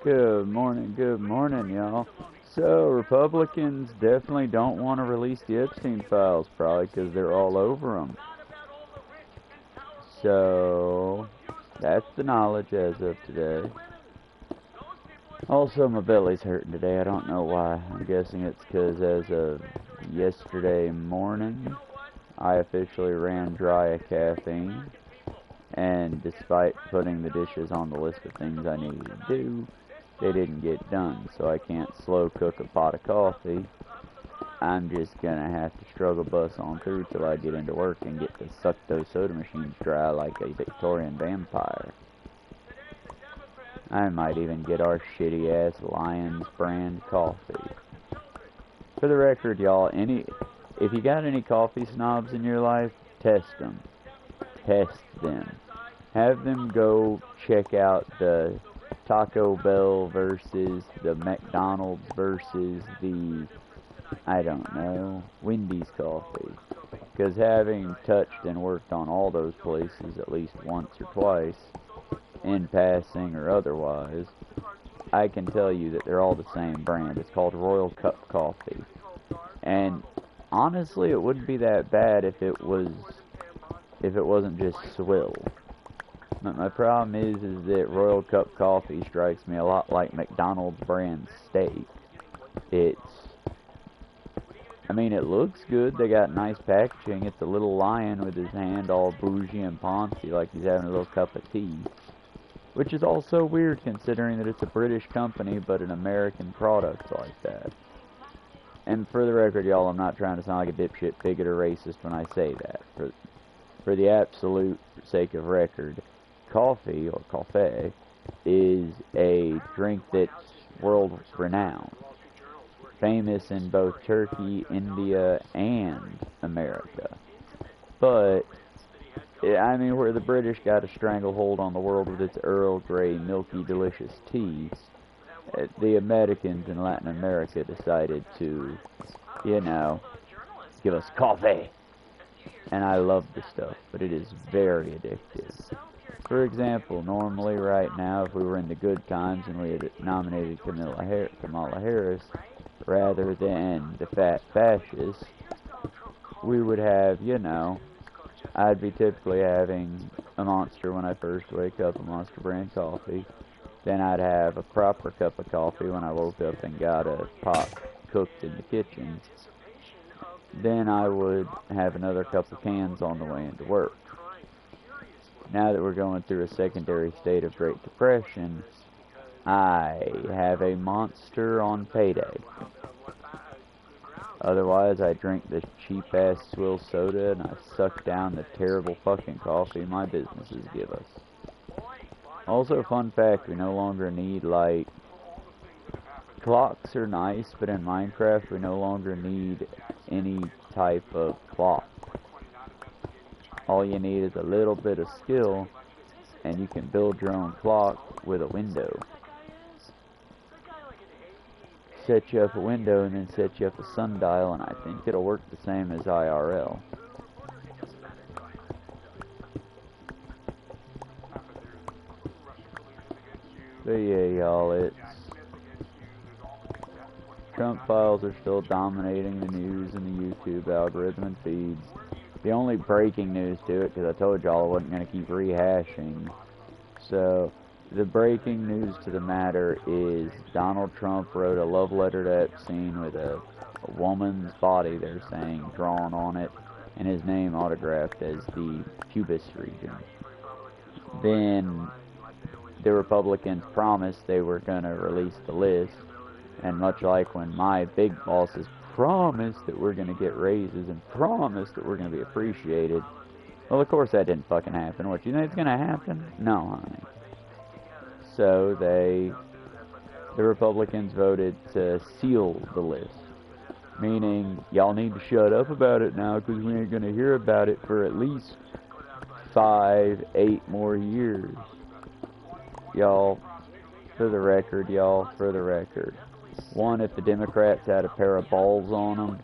Good morning, y'all. So, Republicans definitely don't want to release the Epstein files, probably because they're all over them. So, that's the knowledge as of today. Also, my belly's hurting today. I don't know why. I'm guessing it's because as of yesterday morning, I officially ran dry of caffeine. And despite putting the dishes on the list of things I needed to do, they didn't get done, so I can't slow cook a pot of coffee. I'm just gonna have to struggle bus on through till I get into work and get to suck those soda machines dry like a Victorian vampire. I might even get our shitty ass Lions brand coffee. For the record, y'all, if you got any coffee snobs in your life, test them. Test them. Have them go check out the Taco Bell versus the McDonald's versus the, I don't know, Wendy's coffee. Because having touched and worked on all those places at least once or twice, in passing or otherwise, I can tell you that they're all the same brand. It's called Royal Cup Coffee. And honestly, it wouldn't be that bad if it wasn't just swill. But my problem is that Royal Cup Coffee strikes me a lot like McDonald's brand steak. It looks good. They got nice packaging. It's a little lion with his hand all bougie and poncy like he's having a little cup of tea. Which is also weird considering that it's a British company but an American product like that. And for the record, y'all, I'm not trying to sound like a dipshit, bigot, or racist when I say that. For the absolute sake of record, coffee, or Ko-ffee, is a drink that's world renowned. Famous in both Turkey, India, and America. But, where the British got a stranglehold on the world with its Earl Grey, milky, delicious teas, the Americans in Latin America decided to, give us coffee. And I love the stuff, but it is very addictive. For example, normally right now, if we were in the good times and we had nominated Kamala Harris rather than the fat fascist, we would have, I'd be typically having a Monster when I first wake up, a Monster brand coffee. Then I'd have a proper cup of coffee when I woke up and got a pot cooked in the kitchen. Then I would have another couple cans on the way into work. Now that we're going through a secondary state of Great Depression, I have a Monster on payday. Otherwise, I drink this cheap-ass swill soda and I suck down the terrible fucking coffee my businesses give us. Also, fun fact, we no longer need, clocks are nice, but in Minecraft, we no longer need any type of clock. All you need is a little bit of skill, and you can build your own clock with a window. Set you up a window, and then set you up a sundial, and I think it'll work the same as IRL. But yeah, y'all, Trump files are still dominating the news and the YouTube algorithm and feeds. The only breaking news to it, because I told y'all I wasn't going to keep rehashing. So, the breaking news to the matter is Donald Trump wrote a love letter to Epstein with a woman's body, they're saying, drawn on it, and his name autographed as the pubis region. Then the Republicans promised they were going to release the list, and much like when my big bosses promised that we're going to get raises and promised that we're going to be appreciated, well, of course that didn't fucking happen. What, you think it's going to happen? No, honey. So the Republicans voted to seal the list, meaning y'all need to shut up about it now because we ain't going to hear about it for at least 5-8 more years. Y'all, for the record, one, if the Democrats had a pair of balls on them,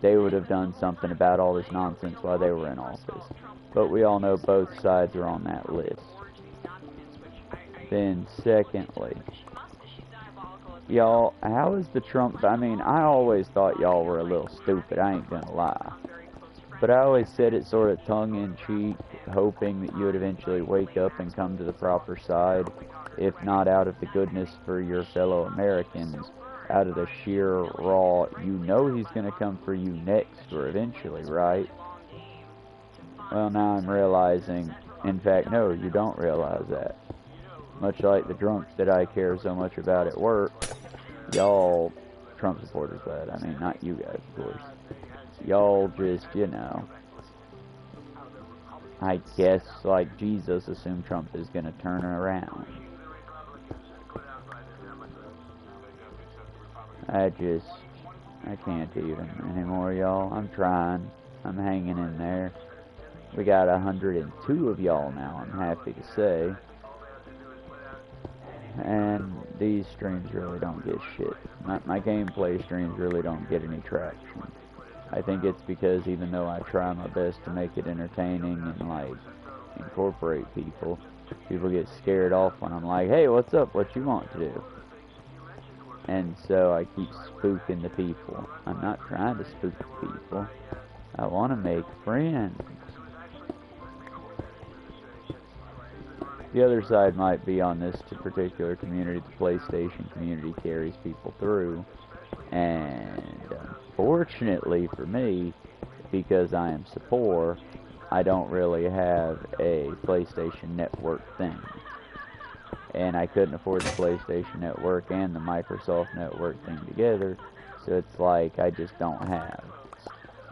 they would have done something about all this nonsense while they were in office. But we all know both sides are on that list. Then, secondly, y'all, how is the Trump, I mean, I always thought y'all were a little stupid, I ain't gonna lie. But I always said it sort of tongue-in-cheek, hoping that you would eventually wake up and come to the proper side, if not out of the goodness for your fellow Americans, out of the sheer raw, you know he's gonna come for you next or eventually, right? Well, now I'm realizing, in fact, no, you don't realize that. Much like the drunks that I care so much about at work, y'all, Trump supporters, but I mean, not you guys, of course. Y'all just, you know, I guess, like Jesus, assume Trump is gonna turn around. I can't even anymore, y'all. I'm trying. I'm hanging in there. We got 102 of y'all now, I'm happy to say. And these streams really don't get shit. My gameplay streams really don't get any traction. I think it's because even though I try my best to make it entertaining and, like, incorporate people, people get scared off when I'm like, hey, what's up? What you want to do? And so I keep spooking the people. I'm not trying to spook the people. I want to make friends. The other side might be on this particular community, the PlayStation community carries people through. And fortunately for me, because I am so poor, I don't really have a PlayStation Network thing. And I couldn't afford the PlayStation Network and the Microsoft Network thing together, so it's like I just don't have.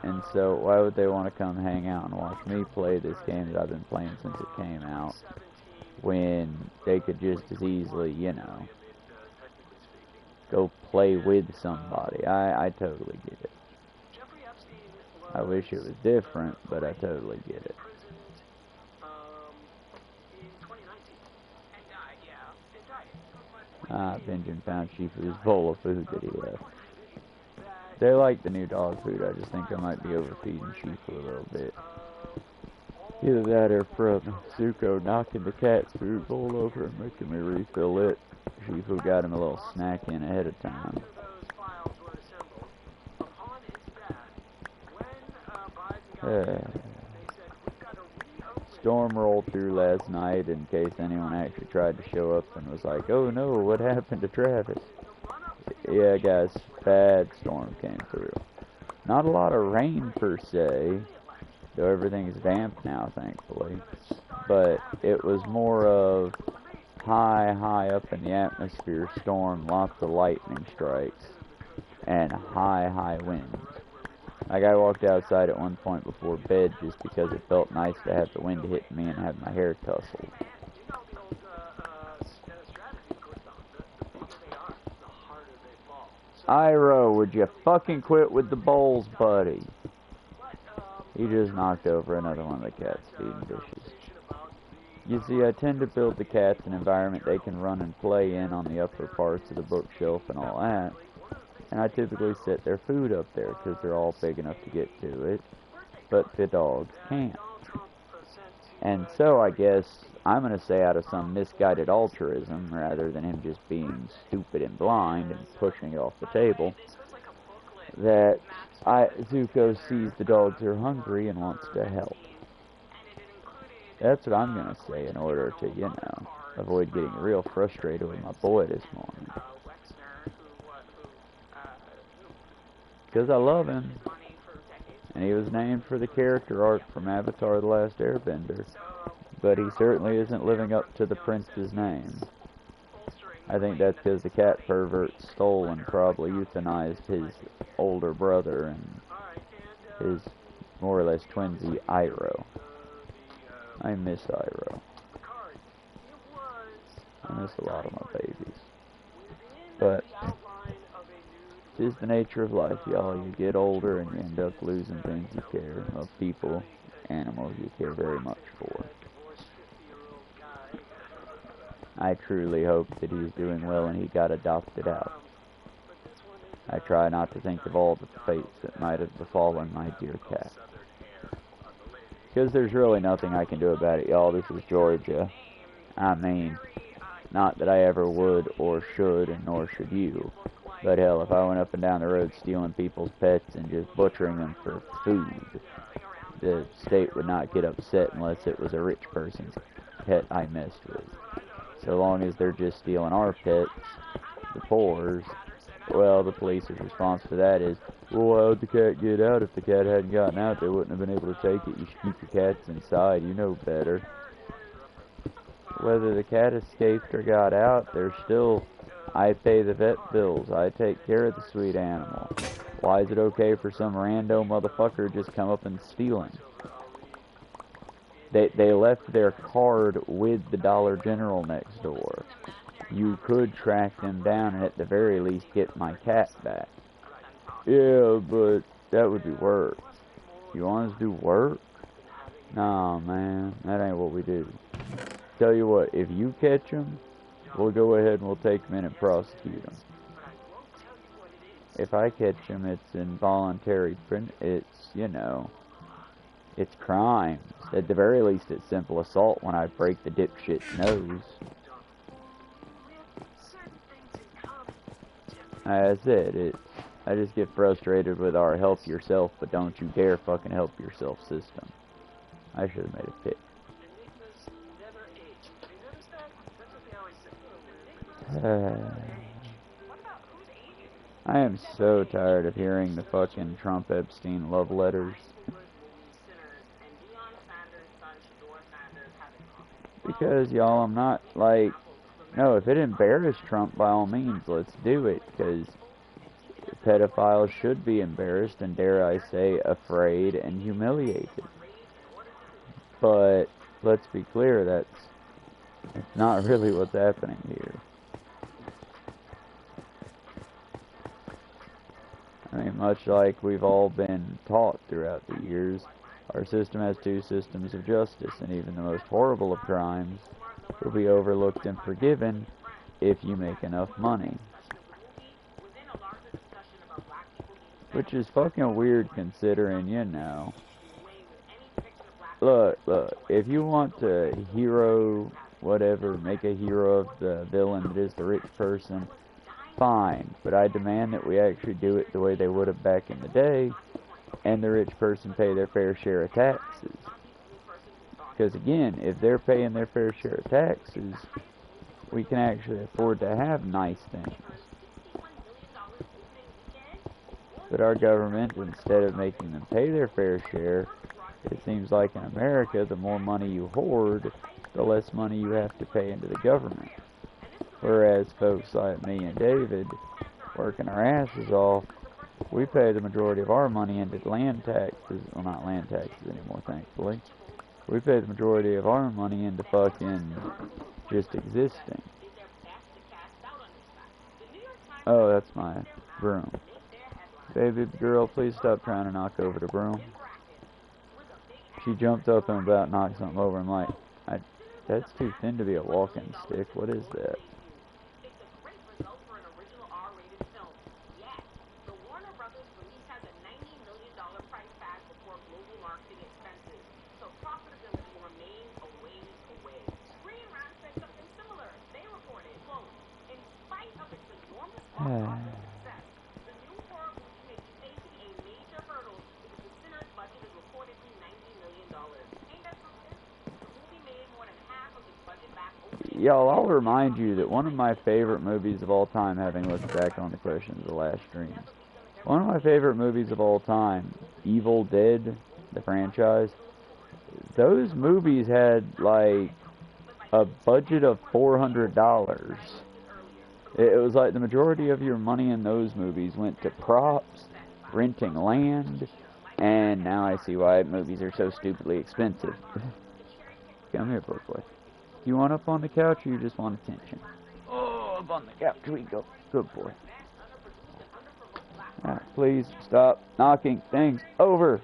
And so why would they want to come hang out and watch me play this game that I've been playing since it came out, when they could just as easily, you know, go play with somebody? I totally get it. I wish it was different, but I totally get it. Benjamin found Shifu's bowl of food that he left. They like the new dog food, I just think I might be overfeeding Shifu a little bit. Either that or from Zuko knocking the cat's food bowl over and making me refill it. Shifu got him a little snack in ahead of time. Storm rolled through last night in case anyone actually tried to show up and was like, oh no, what happened to Travis? Yeah guys, bad storm came through. Not a lot of rain per se, though everything's damp now thankfully, but it was more of high up in the atmosphere storm, lots of lightning strikes, and high winds. Like, I walked outside at one point before bed just because it felt nice to have the wind hit me and have my hair tousled. Iro, would you fucking quit with the bowls, buddy? He just knocked over another one of the cats feeding dishes. You see, I tend to build the cats an environment they can run and play in on the upper parts of the bookshelf and all that. And I typically set their food up there because they're all big enough to get to it, but the dogs can't. And so I guess I'm going to say, out of some misguided altruism, rather than him just being stupid and blind and pushing it off the table, that Zuko sees the dogs are hungry and wants to help. That's what I'm going to say in order to, you know, avoid getting real frustrated with my boy this morning. Because I love him, and he was named for the character arc from Avatar: The Last Airbender, but he certainly isn't living up to the prince's name. I think that's because the cat pervert stole and probably euthanized his older brother and his more or less twinsy Iroh. I miss Iroh. I miss a lot of my babies. But it's the nature of life, y'all. You get older and you end up losing things you care of, people, animals you care very much for. I truly hope that he's doing well and he got adopted out. I try not to think of all the fates that might have befallen my dear cat. Because there's really nothing I can do about it, y'all. This is Georgia. I mean, Not that I ever would or should, and nor should you. But hell, if I went up and down the road stealing people's pets and just butchering them for food, the state would not get upset unless it was a rich person's pet I messed with. So long as they're just stealing our pets, the poor's, well, the police's response to that is, well, how'd the cat get out? If the cat hadn't gotten out, they wouldn't have been able to take it. You should keep your cats inside. You know better. Whether the cat escaped or got out, they're still, I pay the vet bills. I take care of the sweet animal. Why is it okay for some rando motherfucker to just come up and steal him? They left their card with the Dollar General next door. You could track them down and at the very least get my cat back. Yeah, but that would be work. You want us to do work? Nah, man, that ain't what we do. Tell you what, if you catch them, we'll go ahead and we'll take them in and prosecute them. If I catch them, it's involuntary, it's, you know, it's crimes. At the very least, it's simple assault when I break the dipshit's nose. That's it. I just get frustrated with our help yourself, but don't you dare fucking help yourself system. I should have made a pick. I am so tired of hearing the fucking Trump Epstein love letters. Because, y'all, I'm not, like, no, if it embarrassed Trump, by all means, let's do it, because pedophiles should be embarrassed and, dare I say, afraid and humiliated. But, let's be clear, that's not really what's happening here. I mean, much like we've all been taught throughout the years, our system has two systems of justice, and even the most horrible of crimes will be overlooked and forgiven if you make enough money. Which is fucking weird considering, you know. Look, if you want to hero, whatever, make a hero of the villain that is the rich person, fine, but I demand that we actually do it the way they would have back in the day, and the rich person pay their fair share of taxes. Because again, if they're paying their fair share of taxes, we can actually afford to have nice things. But our government, instead of making them pay their fair share, it seems like in America, the more money you hoard, the less money you have to pay into the government. Whereas folks like me and David, working our asses off, we pay the majority of our money into land taxes. Well, not land taxes anymore, thankfully. We pay the majority of our money into fucking just existing. Oh, that's my broom. Baby girl, please stop trying to knock over the broom. She jumped up and about knocked something over. I'm like, that's too thin to be a walking stick. What is that? Y'all, I'll remind you that one of my favorite movies of all time, having looked back on the questions of the last stream, one of my favorite movies of all time, Evil Dead, the franchise, those movies had, like, a budget of $400. It was like the majority of your money in those movies went to props, renting land, and now I see why movies are so stupidly expensive. Come here, boy. Do you want up on the couch or you just want attention? Oh, up on the couch we go. Good boy. Right, please stop knocking things over.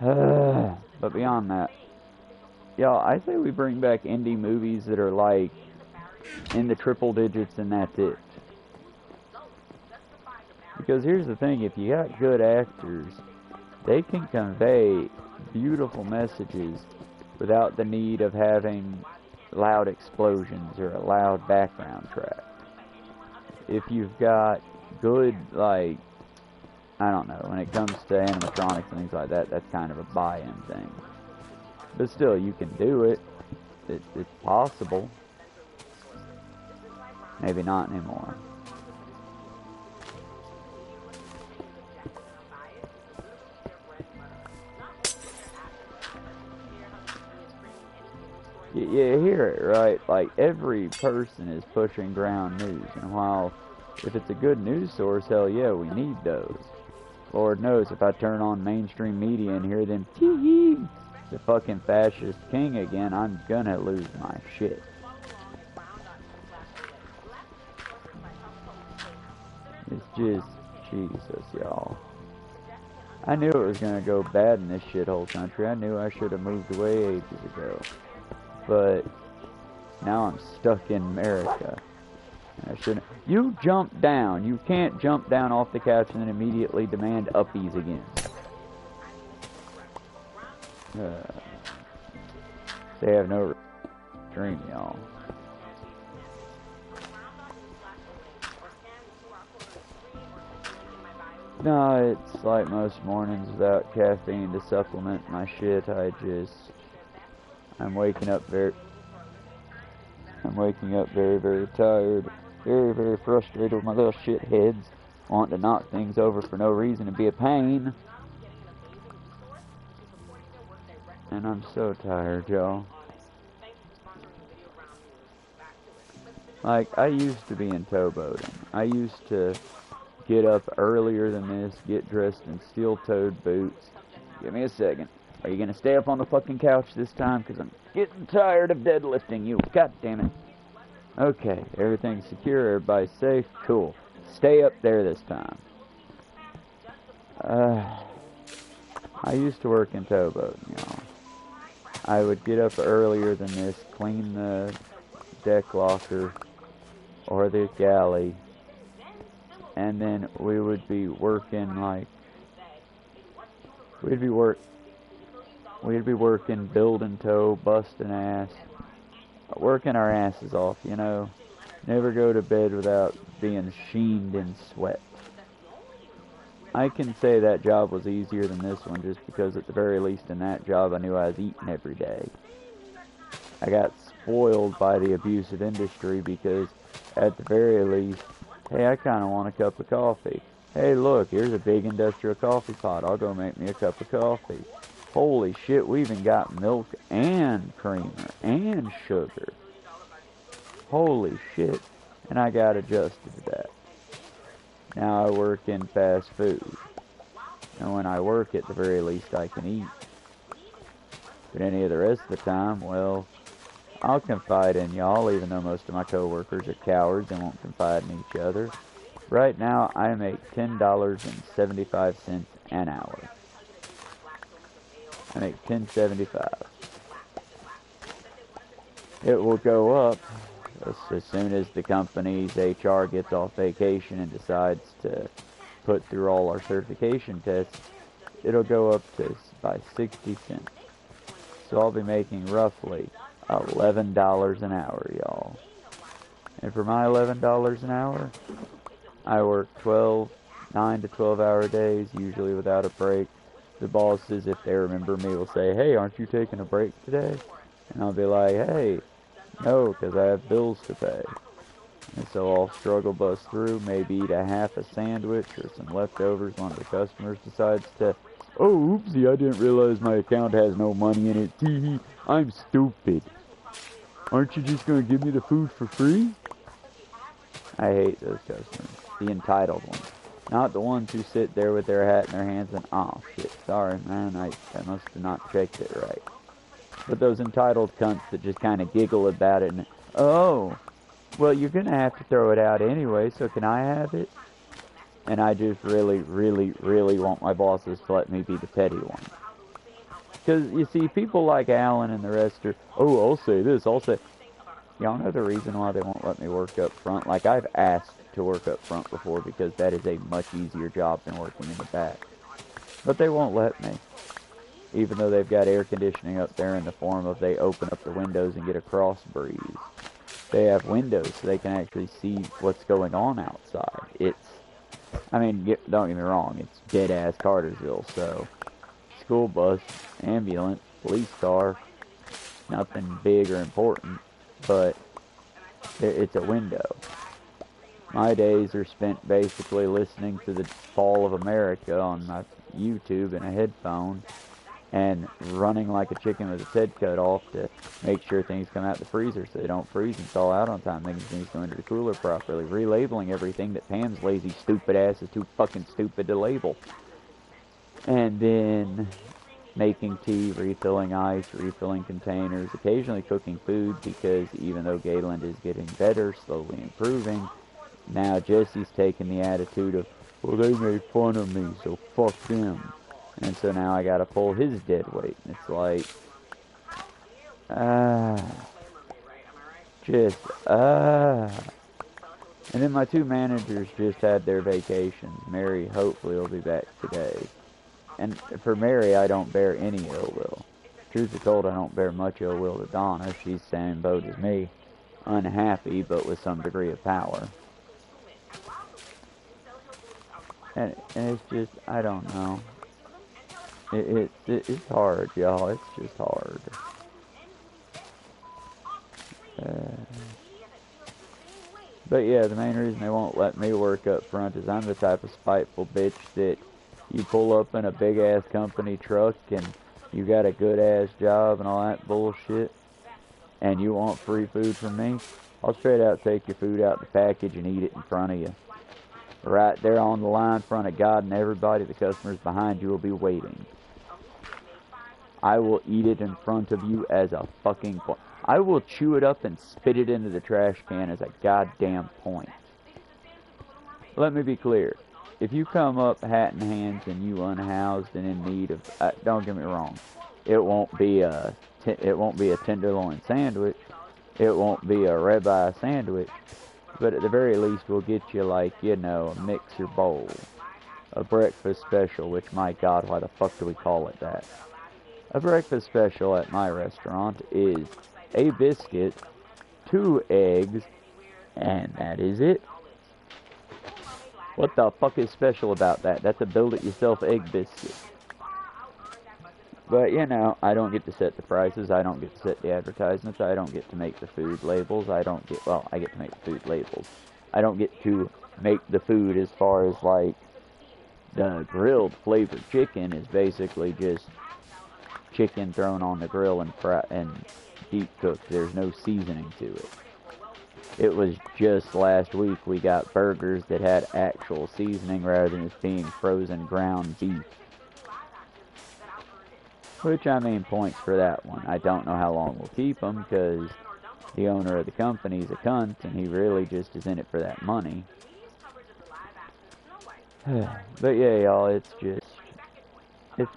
But beyond that, y'all, I say we bring back indie movies that are like in the triple digits and that's it. Because here's the thing, if you got good actors, they can convey beautiful messages without the need of having loud explosions or a loud background track. If you've got good, like, I don't know, when it comes to animatronics and things like that, that's kind of a buy-in thing. But still, you can do it. It's possible. Maybe not anymore. You hear it, right? Like, every person is pushing ground news. And while, if it's a good news source, hell yeah, we need those. Lord knows, if I turn on mainstream media and hear them, tee-hee, the fucking fascist king again, I'm gonna lose my shit. It's just, Jesus, y'all. I knew it was gonna go bad in this shithole country. I knew I should have moved away ages ago. But now I'm stuck in America. And I shouldn't. You jump down. You can't jump down off the couch and then immediately demand uppies again. They have no dream, y'all. No, it's like most mornings without caffeine to supplement my shit. I'm waking up very, very tired, very frustrated with my little shit heads, wanting to knock things over for no reason and be a pain. And I'm so tired, y'all. Like, I used to be in towboating. I used to get up earlier than this, get dressed in steel-toed boots. Give me a second. Are you gonna stay up on the fucking couch this time? Because I'm getting tired of deadlifting you. God damn it. Okay, everything's secure, everybody's safe. Cool. Stay up there this time. I used to work in towboating, y'all. I would get up earlier than this, clean the deck locker or the galley, and then we would be working like, we'd be working, building tow, busting ass, working our asses off, you know. Never go to bed without being sheened in sweat. I can say that job was easier than this one just because at the very least in that job I knew I was eating every day. I got spoiled by the abusive industry because at the very least, hey, I kind of want a cup of coffee. Hey, look, here's a big industrial coffee pot. I'll go make me a cup of coffee. Holy shit, we even got milk and creamer and sugar. Holy shit. And I got adjusted to that. Now I work in fast food. And when I work, at the very least, I can eat. But any of the rest of the time, well, I'll confide in y'all, even though most of my coworkers are cowards and won't confide in each other. Right now, I make $10.75 an hour. I make $10.75. It will go up as soon as the company's HR gets off vacation and decides to put through all our certification tests. It'll go up to by 60 cents. So I'll be making roughly $11 an hour, y'all. And for my $11 an hour, I work 9 to 12 hour days, usually without a break. The bosses, if they remember me, will say, hey, aren't you taking a break today? And I'll be like, hey, no, because I have bills to pay. And so I'll struggle bust through, maybe eat a half a sandwich or some leftovers. One of the customers decides to, oh, oopsie, I didn't realize my account has no money in it. Tee-hee, I'm stupid. Aren't you just going to give me the food for free? I hate those customers. The entitled ones. Not the ones who sit there with their hat in their hands and, oh shit, sorry man, I must have not checked it right. But those entitled cunts that just kind of giggle about it and, oh, well you're going to have to throw it out anyway, so can I have it? And I just really want my bosses to let me be the petty one. Because, you see, people like Alan and the rest are, oh, I'll say this, I'll say... Y'all know the reason why they won't let me work up front? Like, I've asked to work up front before because that is a much easier job than working in the back. But they won't let me. even though they've got air conditioning up there in the form of they open up the windows and get a cross breeze. They have windows so they can actually see what's going on outside. I mean, don't get me wrong, it's dead-ass Cartersville, so school bus, ambulance, police car, nothing big or important, but it's a window. My days are spent basically listening to the Fall of America on my YouTube and a headphone and running like a chicken with its head cut off to make sure things come out the freezer so they don't freeze and thaw out on time, making things go into the cooler properly, relabeling everything that Pam's lazy stupid ass is too fucking stupid to label. And then making tea, refilling ice, refilling containers, occasionally cooking food, because even though Gayland is getting better, slowly improving, now Jesse's taking the attitude of, well, they made fun of me, so fuck them. And so now I gotta pull his dead weight. And it's like, And then my two managers just had their vacations. Mary hopefully will be back today. And for Mary, I don't bear any ill will. Truth be told, I don't bear much ill will to Donna. She's the same boat as me. Unhappy, but with some degree of power. And it's just, I don't know. It's hard, y'all. It's just hard. But yeah, the main reason they won't let me work up front is I'm the type of spiteful bitch that you pull up in a big-ass company truck and you got a good-ass job and all that bullshit, and you want free food from me, I'll straight out take your food out the package and eat it in front of you. Right there on the line in front of God and everybody, the customers behind you will be waiting. I will eat it in front of you as a fucking point. I will chew it up and spit it into the trash can as a goddamn point. Let me be clear. If you come up hat in hands and you unhoused and in need of, don't get me wrong, it won't be a tenderloin sandwich, it won't be a ribeye sandwich, but at the very least we'll get you like, you know, a mixer bowl, a breakfast special, which my God, why the fuck do we call it that? A breakfast special at my restaurant is a biscuit, 2 eggs, and that is it. What the fuck is special about that? That's a build-it-yourself egg biscuit. But, you know, I don't get to set the prices, I don't get to set the advertisements, I don't get to make the food labels, I get to make the food labels. I don't get to make the food as far as, like, the grilled flavored chicken is basically just chicken thrown on the grill and deep cooked. There's no seasoning to it. It was just last week we got burgers that had actual seasoning rather than just being frozen ground beef. Which, I mean, points for that one. I don't know how long we'll keep them because the owner of the company is a cunt and he really just is in it for that money. But yeah, y'all, it's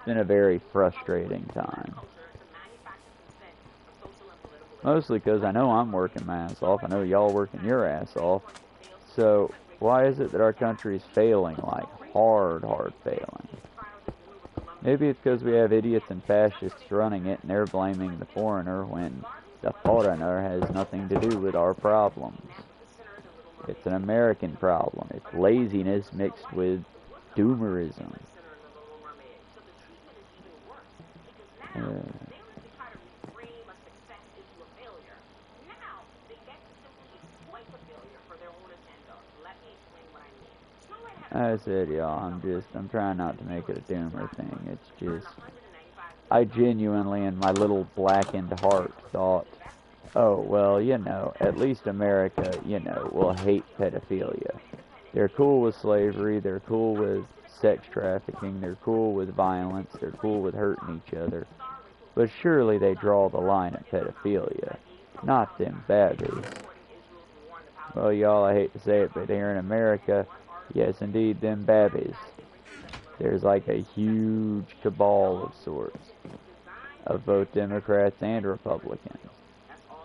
been a very frustrating time. Mostly because I know I'm working my ass off. I know y'all working your ass off. So, why is it that our country is failing, like hard failing? Maybe it's because we have idiots and fascists running it and they're blaming the foreigner when the foreigner has nothing to do with our problems. It's an American problem. It's laziness mixed with doomerism. I said, y'all, I'm trying not to make it a doomer thing. It's just, I genuinely, in my little blackened heart, thought, oh, well, you know, at least America, you know, will hate pedophilia. They're cool with slavery, they're cool with sex trafficking, they're cool with violence, they're cool with hurting each other. But surely they draw the line at pedophilia, not them babbies. Well, y'all, I hate to say it, but here in America, yes, indeed, them babbies. There's like a huge cabal of sorts of both Democrats and Republicans.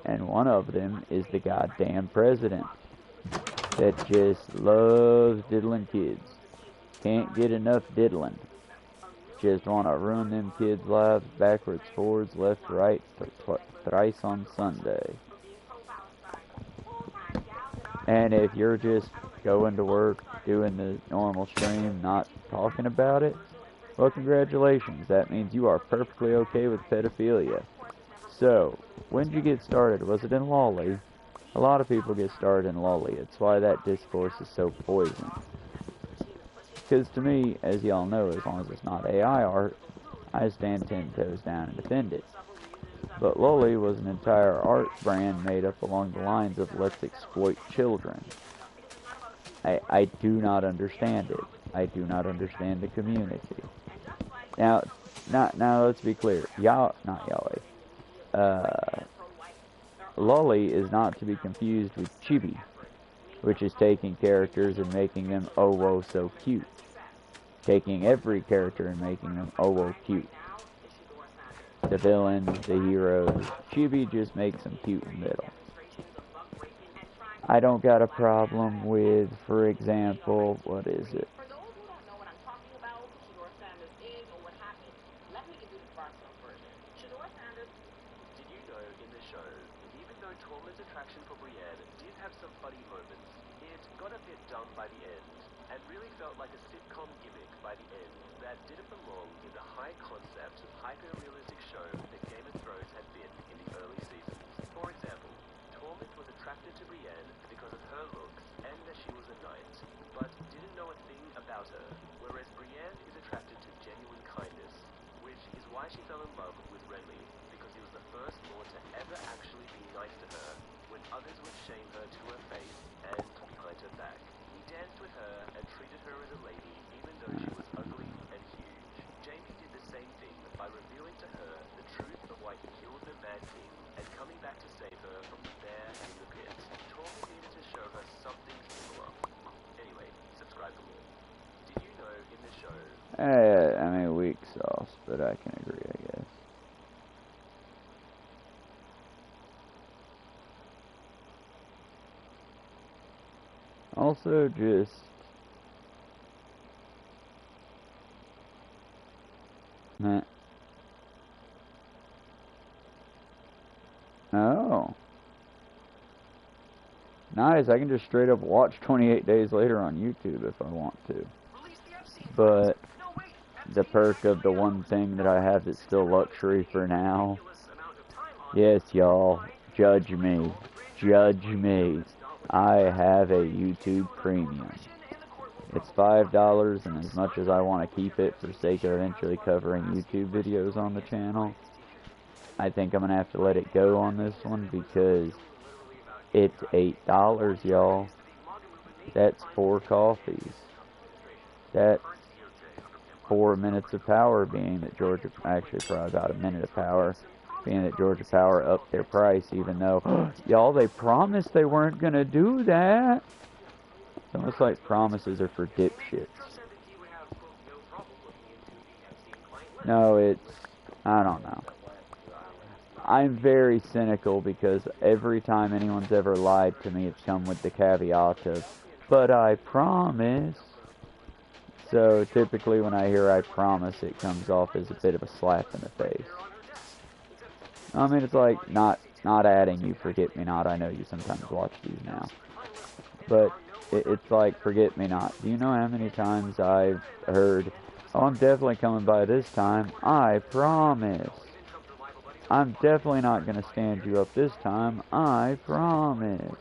And one of them is the goddamn president that just loves diddling kids. Can't get enough diddling. just want to ruin them kids' lives backwards, forwards, left, right, thrice on Sunday. And if you're just going to work, doing the normal stream, not talking about it, well, congratulations. That means you are perfectly okay with pedophilia. So, when did you get started? Was it in Lolly? A lot of people get started in Lolly. It's why that discourse is so poison. Because to me, as y'all know, as long as it's not AI art, I stand 10 toes down and defend it. But Lolly was an entire art brand made up along the lines of let's exploit children. I do not understand it. I do not understand the community. Now let's be clear. Lolly is not to be confused with chibi, which is taking characters and making them oh whoa so cute. Taking every character and making them oh whoa cute. The villains, the heroes. Chibi just makes them cute in the middle. I don't got a problem with, for example, what is it? I mean, weak sauce, but I can agree, I guess. Also, just... Oh. Nice, I can just straight up watch 28 Days Later on YouTube if I want to. But the perk of the one thing that I have that's still luxury for now, yes, y'all, judge me. Judge me. I have a YouTube Premium. It's $5, and as much as I want to keep it for sake of eventually covering YouTube videos on the channel, I think I'm going to have to let it go on this one because it's $8, y'all. That's 4 coffees. That's 4 minutes of power, being that Georgia, actually probably about a minute of power, being that Georgia Power upped their price, even though, y'all, they promised they weren't going to do that. It's almost like promises are for dipshits. No, it's, I don't know. I'm very cynical because every time anyone's ever lied to me, it's come with the caveat of, but I promise. So typically when I hear I promise, it comes off as a bit of a slap in the face. I mean, it's like not adding you forget-me-not. I know you sometimes watch these now. But it's like forget-me-not. Do you know how many times I've heard, oh, I'm definitely coming by this time. I promise. I'm definitely not going to stand you up this time. I promise.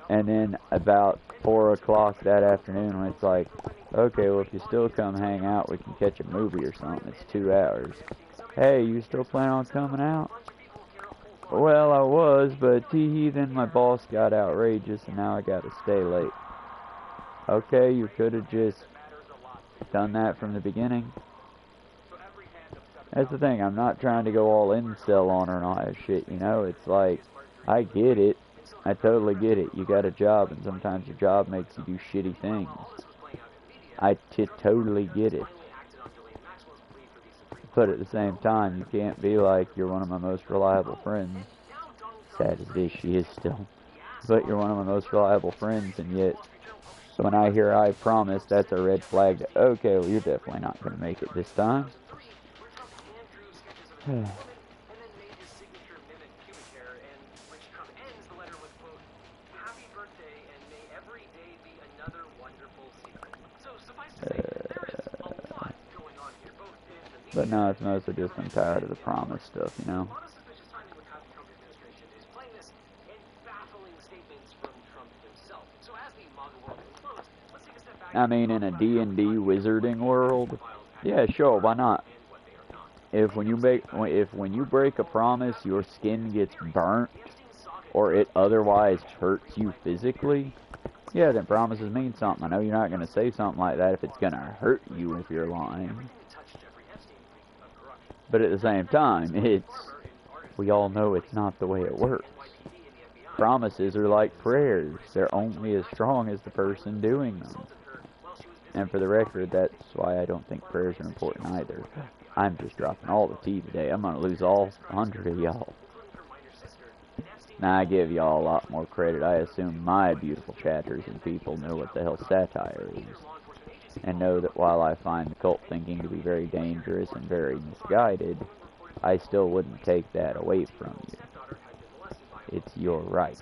And then about 4 o'clock that afternoon when it's like, okay, well, if you still come hang out, we can catch a movie or something. It's 2 hours. Hey, you still plan on coming out? Well, I was, but then my boss got outrageous and now I gotta stay late. Okay, you could have just done that from the beginning. That's the thing, I'm not trying to go all incel on her and all that shit, you know? It's like, I get it. I totally get it. You got a job and sometimes your job makes you do shitty things. I totally get it. But at the same time, you can't be like, you're one of my most reliable friends. Sad as it is, she is still. But you're one of my most reliable friends, and yet When I hear I promise, that's a red flag that, okay, well, you're definitely not going to make it this time. But no, it's mostly just I'm tired of the promise stuff, you know? I mean, in a D&D wizarding world, yeah, sure, why not? If when you break a promise, your skin gets burnt, or it otherwise hurts you physically, yeah, then promises mean something. I know you're not going to say something like that if it's going to hurt you if you're lying. But at the same time, we all know it's not the way it works. Promises are like prayers. They're only as strong as the person doing them. And for the record, that's why I don't think prayers are important either. I'm just dropping all the tea today. I'm going to lose all 100 of y'all. Now, I give y'all a lot more credit. I assume my beautiful chatters and people know what the hell satire is. And know that while I find the cult thinking to be very dangerous and very misguided, I still wouldn't take that away from you. It's your right.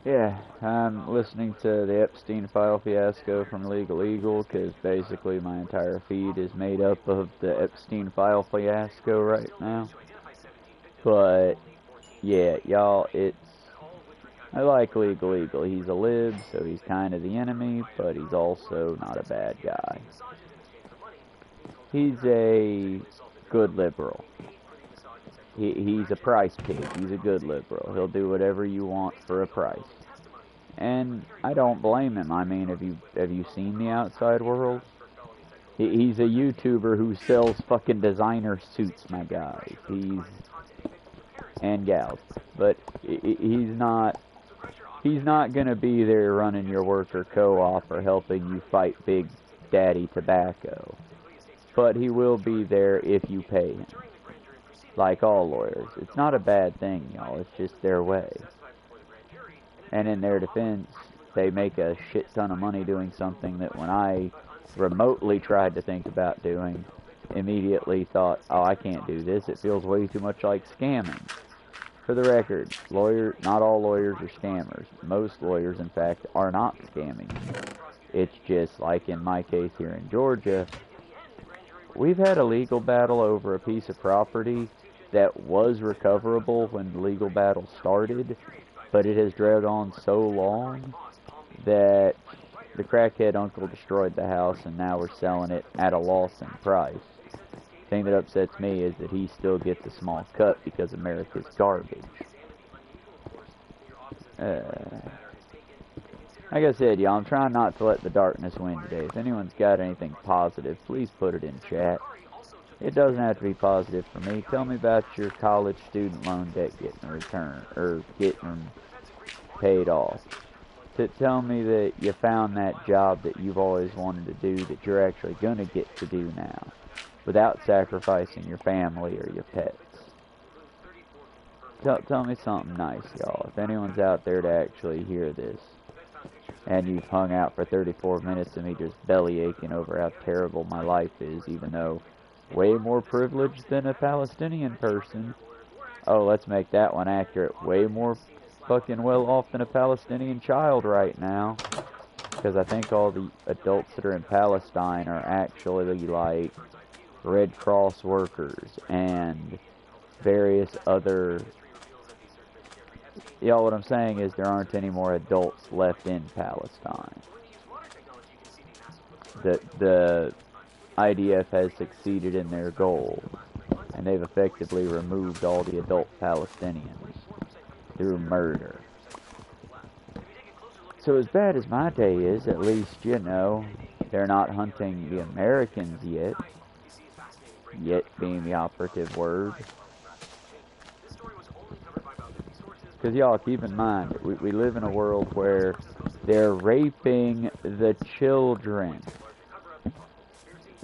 Yeah, I'm listening to the Epstein file fiasco from Legal Eagle, because basically my entire feed is made up of the Epstein file fiasco right now. But, yeah, y'all, I like Legal Eagle. He's a lib, so he's kind of the enemy, but he's also not a bad guy. He's a good liberal. He's a price pig. He's a good liberal. He'll do whatever you want for a price. And I don't blame him. I mean, have you seen the outside world? He's a YouTuber who sells fucking designer suits, my guys. And gals. But he's not gonna be there running your worker co-op or helping you fight Big Daddy Tobacco. But he will be there if you pay him. Like all lawyers. It's not a bad thing, y'all. It's just their way. And in their defense, they make a shit ton of money doing something that when I remotely tried to think about doing, immediately thought, oh, I can't do this. It feels way too much like scamming. For the record, not all lawyers are scammers. Most lawyers, in fact, are not scamming. It's just like in my case here in Georgia, we've had a legal battle over a piece of property that was recoverable when the legal battle started, but it has dragged on so long that the crackhead uncle destroyed the house and now we're selling it at a loss in price. The thing that upsets me is that he still gets a small cut because America's garbage. Like I said, y'all, I'm trying not to let the darkness win today. If anyone's got anything positive, please put it in chat. It doesn't have to be positive for me. Tell me about your college student loan debt getting returned, or getting paid off. Tell me that you found that job that you've always wanted to do that you're actually going to get to do now, without sacrificing your family or your pets. Tell me something nice, y'all. If anyone's out there to actually hear this, and you've hung out for 34 minutes of me just belly aching over how terrible my life is, even though way more privileged than a Palestinian person. Oh, let's make that one accurate. Way more fucking well off than a Palestinian child right now. Because I think all the adults that are in Palestine are actually like Red Cross workers and various other... Y'all, what I'm saying is there aren't any more adults left in Palestine. The IDF has succeeded in their goal, and they've effectively removed all the adult Palestinians. through murder. So as bad as my day is, at least, you know, they're not hunting the Americans yet. Yet being the operative word. Because y'all, keep in mind, we live in a world where they're raping the children.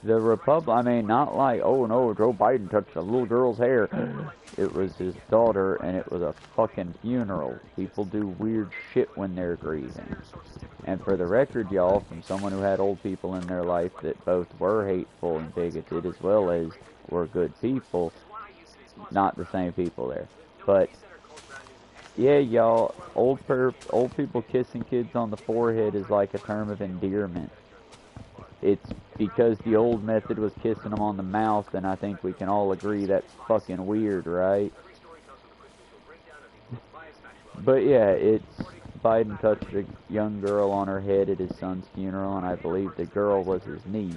I mean, not like, oh no, Joe Biden touched a little girl's hair. It was his daughter, and it was a fucking funeral. People do weird shit when they're grieving. And for the record, y'all, from someone who had old people in their life that both were hateful and bigoted as well as were good people, not the same people there. But, yeah, y'all, old people kissing kids on the forehead is like a term of endearment. It's because the old method was kissing them on the mouth, and I think we can all agree that's fucking weird, right? But yeah, it's Biden touched a young girl on her head at his son's funeral, and I believe the girl was his niece.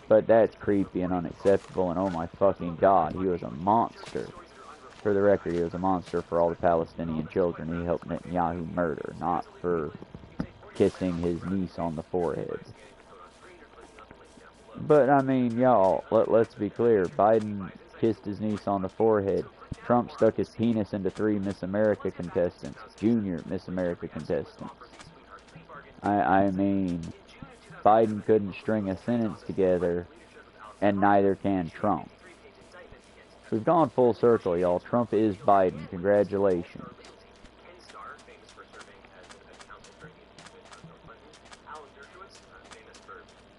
But that's creepy and unacceptable, and oh my fucking god, he was a monster. For the record, he was a monster for all the Palestinian children he helped Netanyahu murder, not for kissing his niece on the forehead. But, I mean, y'all, let's be clear. Biden kissed his niece on the forehead. Trump stuck his penis into 3 Miss America contestants. Junior Miss America contestants. I mean, Biden couldn't string a sentence together, and neither can Trump. We've gone full circle, y'all. Trump is Biden. Congratulations.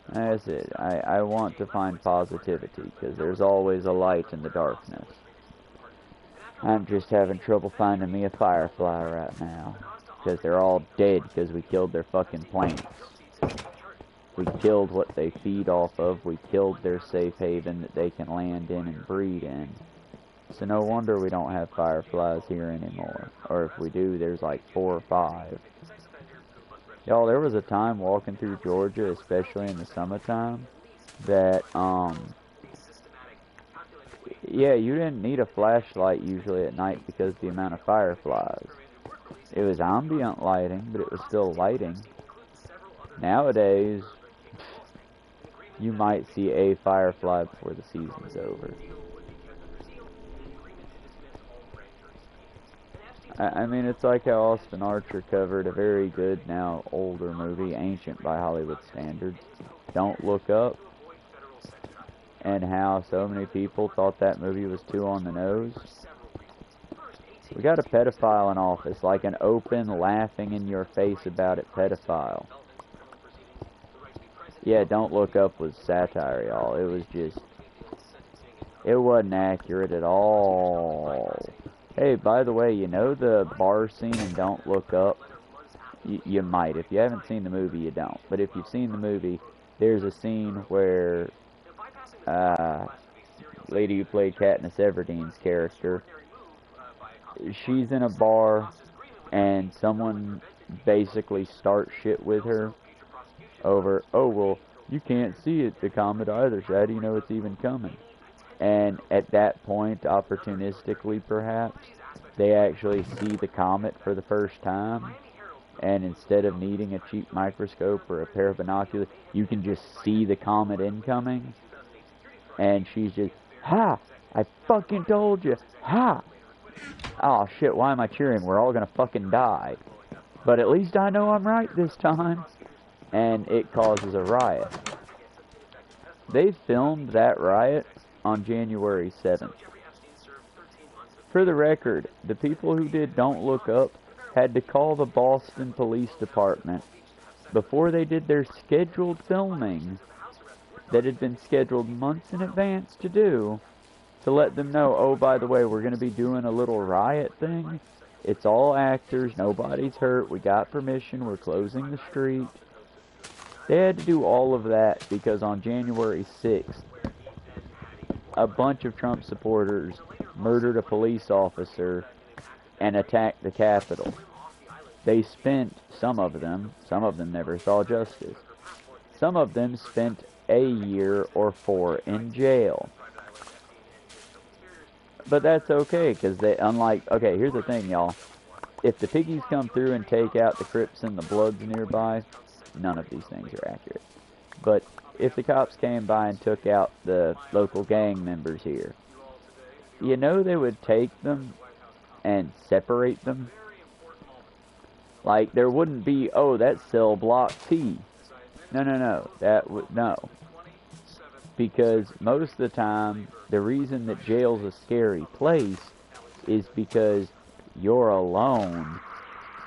That's it. I want to find positivity, because there's always a light in the darkness. I'm just having trouble finding me a firefly right now, because they're all dead because we killed their fucking plants. We killed what they feed off of. We killed their safe haven that they can land in and breed in. So no wonder we don't have fireflies here anymore. Or if we do, there's like 4 or 5. Y'all, there was a time walking through Georgia, especially in the summertime, that, yeah, you didn't need a flashlight usually at night because of the amount of fireflies. It was ambient lighting, but it was still lighting. Nowadays, you might see a firefly before the season's over. I mean, it's like how Austin Archer covered a very good, now older movie, ancient by Hollywood standards, Don't Look Up, and how so many people thought that movie was too on the nose. We got a pedophile in office, like an open, laughing in your face about it pedophile. Yeah, Don't Look Up was satire, y'all. It was just, it wasn't accurate at all. Hey, by the way, you know the bar scene in Don't Look Up? You might. If you haven't seen the movie, you don't. But if you've seen the movie, there's a scene where lady who played Katniss Everdeen's character, she's in a bar, and someone basically starts shit with her over, oh, well, you can't see it, the comet either, so how do you know it's even coming? And at that point, opportunistically perhaps, they actually see the comet for the first time. And instead of needing a cheap microscope or a pair of binoculars, you can just see the comet incoming. And she's just, ha! I fucking told you! Ha! Oh shit, why am I cheering? We're all gonna fucking die. But at least I know I'm right this time. And it causes a riot. They filmed that riot on January 7th. For the record, the people who did Don't Look Up had to call the Boston Police Department before they did their scheduled filming that had been scheduled months in advance to do, to let them know, oh, by the way, we're going to be doing a little riot thing. It's all actors, nobody's hurt, we got permission, we're closing the street. They had to do all of that because on January 6th, a bunch of Trump supporters murdered a police officer and attacked the Capitol. They spent, some of them never saw justice. Some of them spent a year or 4 in jail. But that's okay, because they, unlike, okay, here's the thing, y'all. if the piggies come through and take out the Crips and the Bloods nearby, none of these things are accurate. But if the cops came by and took out the local gang members here, you know they would take them and separate them? Like, there wouldn't be, oh, that's cell block T. No. No. Because most of the time, the reason that jail's a scary place is because you're alone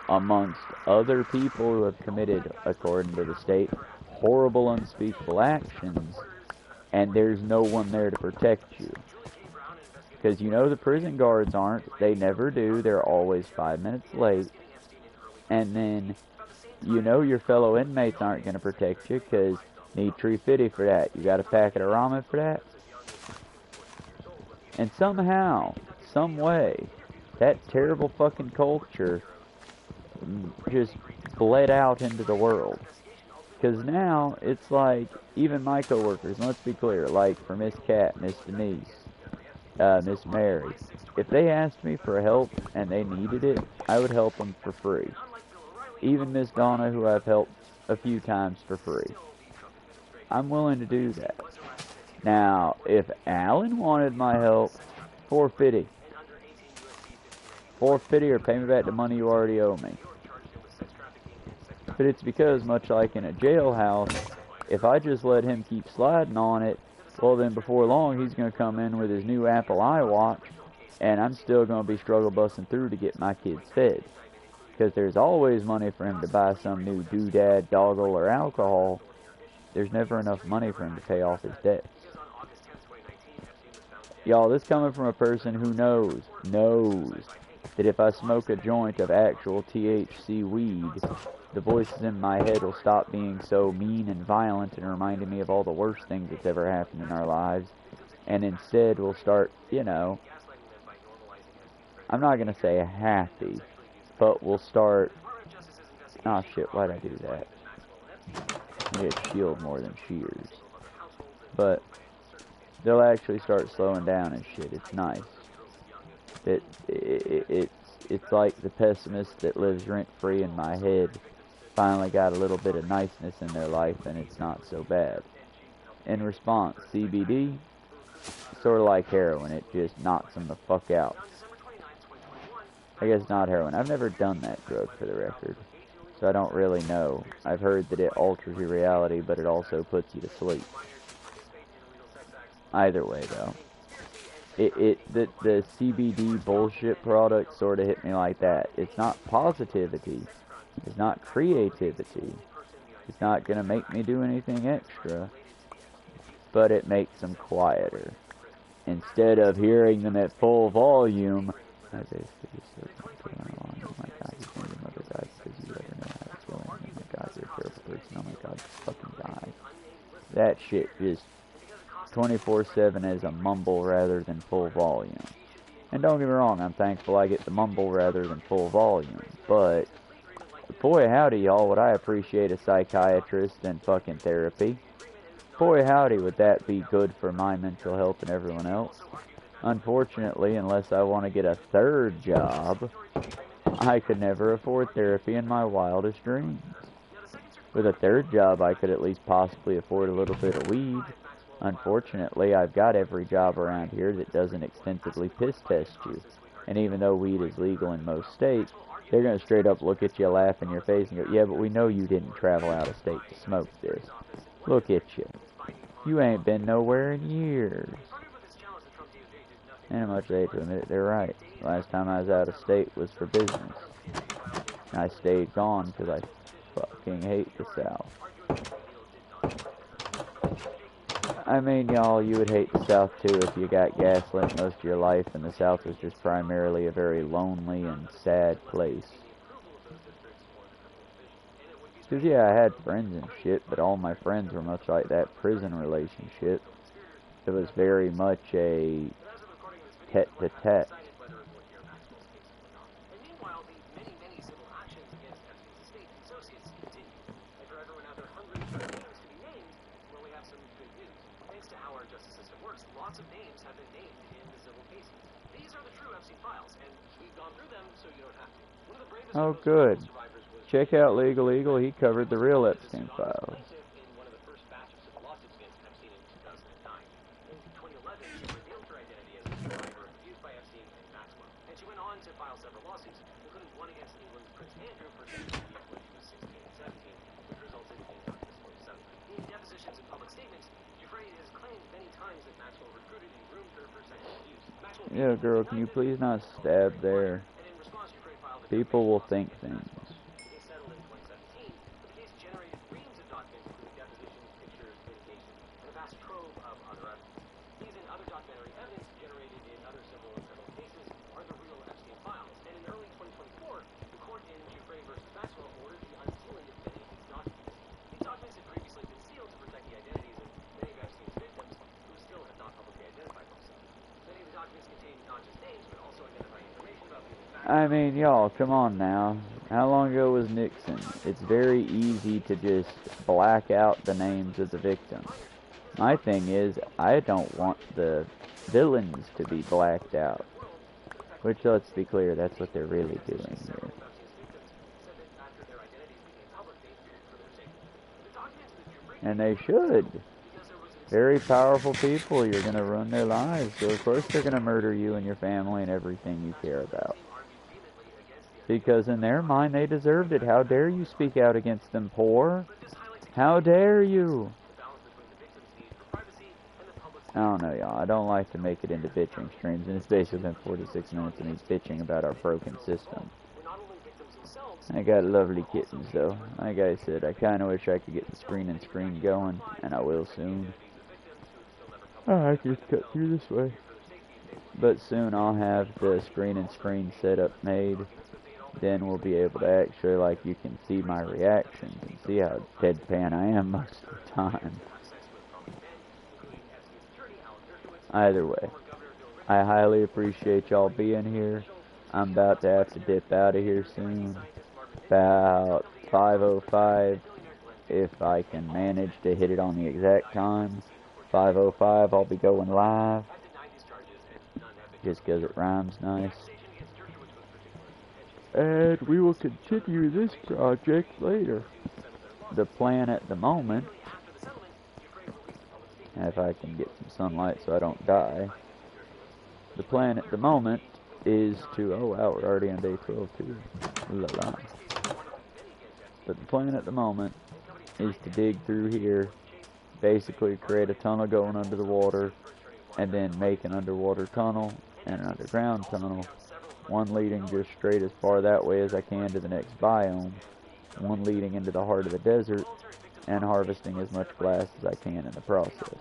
amongst other people who have committed, according to the state, horrible, unspeakable actions, and there's no one there to protect you. Because you know the prison guards aren't. They never do. They're always 5 minutes late. And then you know your fellow inmates aren't going to protect you because need $3.50 for that. You got a packet of ramen for that? And somehow, some way, that terrible fucking culture just bled out into the world. Because now, it's like, even my coworkers, and let's be clear, like for Miss Cat, Miss Denise, Miss Mary, if they asked me for help and they needed it, I would help them for free. Even Miss Donna, who I've helped a few times for free. I'm willing to do that. Now, if Alan wanted my help, $4.50. $4.50 or pay me back the money you already owe me. But it's because, much like in a jailhouse, if I just let him keep sliding on it, well then before long he's going to come in with his new Apple iWatch, and I'm still going to be struggle busting through to get my kids fed. Because there's always money for him to buy some new doodad, doggle, or alcohol. There's never enough money for him to pay off his debts. Y'all, this coming from a person who knows that if I smoke a joint of actual THC weed, the voices in my head will stop being so mean and violent and reminding me of all the worst things that's ever happened in our lives, and instead we'll start, you know, I'm not going to say happy, but we'll start, oh shit, why'd I do that? I need a shield more than shears. But they'll actually start slowing down and shit. It's nice. It's like the pessimist that lives rent-free in my head finally got a little bit of niceness in their life, and it's not so bad. In response, CBD, sort of like heroin. It just knocks them the fuck out. I guess not heroin. I've never done that drug, for the record, so I don't really know. I've heard that it alters your reality, but it also puts you to sleep. Either way, though. The CBD bullshit product sort of hit me like that. It's not positivity. It's not creativity. It's not going to make me do anything extra. But it makes them quieter. Instead of hearing them at full volume, I basically just said, oh my god, you think your mother died because you let her know how to kill him. Oh my god, you're a terrible person. Oh my god, just fucking die. That shit just 24/7 as a mumble rather than full volume. And don't get me wrong, I'm thankful I get the mumble rather than full volume. But boy howdy, y'all, would I appreciate a psychiatrist and fucking therapy. Boy howdy, would that be good for my mental health and everyone else. Unfortunately, unless I want to get a third job, I could never afford therapy in my wildest dreams. With a third job, I could at least possibly afford a little bit of weed. Unfortunately, I've got every job around here that doesn't extensively piss test you. And even though weed is legal in most states, they're going to straight up look at you, laugh in your face, and go, yeah, but we know you didn't travel out of state to smoke this. Look at you. You ain't been nowhere in years. And how much they hate to admit it, they're right. Last time I was out of state was for business. And I stayed gone because I fucking hate the South. I mean, y'all, you would hate the South too if you got gaslit most of your life and the South was just primarily a very lonely and sad place. Because, yeah, I had friends and shit, but all my friends were much like that prison relationship. It was very much a tete-a-tete. Oh, good. Check out Legal Eagle. He covered the real Epstein files. Yeah, girl, can you please not stab there? People will think things. I mean, y'all, come on now. How long ago was Nixon? It's very easy to just black out the names of the victims. My thing is, I don't want the villains to be blacked out. Which, let's be clear, that's what they're really doing here. And they should. Very powerful people, you're going to ruin their lives, so of course they're going to murder you and your family and everything you care about. Because in their mind, they deserved it. How dare you speak out against them, poor? How dare you? I don't know, y'all. I don't like to make it into bitching streams, and it's basically been 46 minutes of me bitching about our broken system. I got lovely kittens, though. Like I said, I kind of wish I could get the screen going, and I will soon. I can just cut through this way. But soon I'll have the screen setup made. Then we'll be able to actually, like, you can see my reactions and see how deadpan I am most of the time. Either way, I highly appreciate y'all being here. I'm about to have to dip out of here soon. About 5:05, if I can manage to hit it on the exact time. 5:05, I'll be going live. Just because it rhymes nice. And we will continue this project later. The plan at the moment, if I can get some sunlight so I don't die, the plan at the moment is to, oh wow, we're already on day 12 too. La la. But the plan at the moment is to dig through here, basically create a tunnel going under the water, and then make an underwater tunnel and an underground tunnel. One leading just straight as far that way as I can to the next biome, one leading into the heart of the desert, and harvesting as much glass as I can in the process.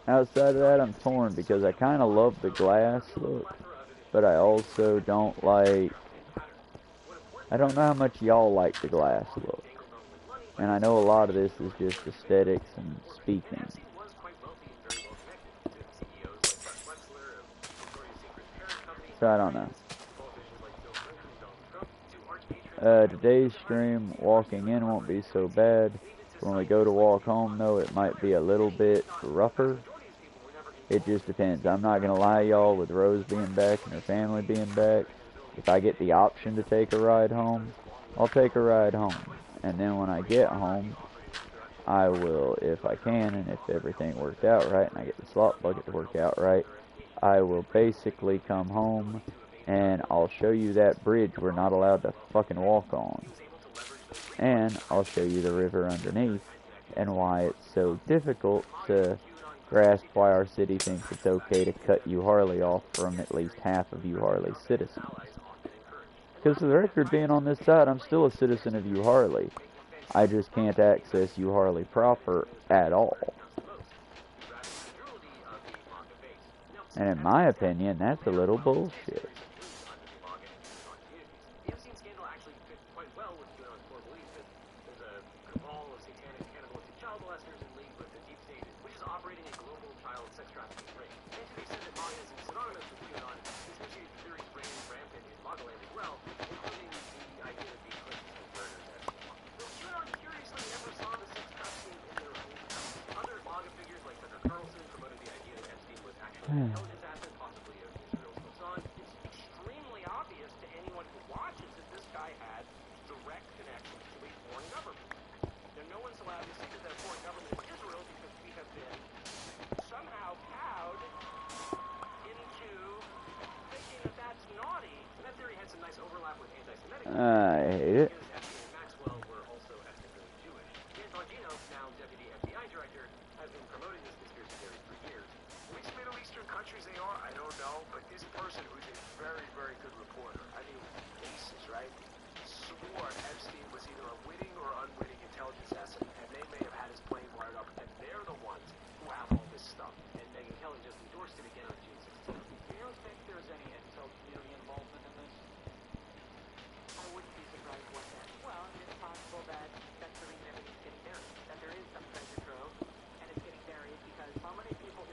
Outside of that, I'm torn because I kind of love the glass look, but I also don't like, I don't know how much y'all like the glass look. And I know a lot of this is just aesthetics and speaking. So I don't know. Today's stream, walking in won't be so bad. When we go to walk home, though, it might be a little bit rougher. It just depends. I'm not going to lie, y'all, with Rose being back and her family being back. If I get the option to take a ride home, I'll take a ride home. And then when I get home, I will, if I can, and if everything worked out right, and I get the slot bucket to work out right, I will basically come home, and I'll show you that bridge we're not allowed to fucking walk on. And I'll show you the river underneath, and why it's so difficult to grasp why our city thinks it's okay to cut you Harley off from at least half of you Harley citizens. Because for the record, being on this side, I'm still a citizen of U Harley. I just can't access U Harley proper at all. And in my opinion, that's a little bullshit. I hate it.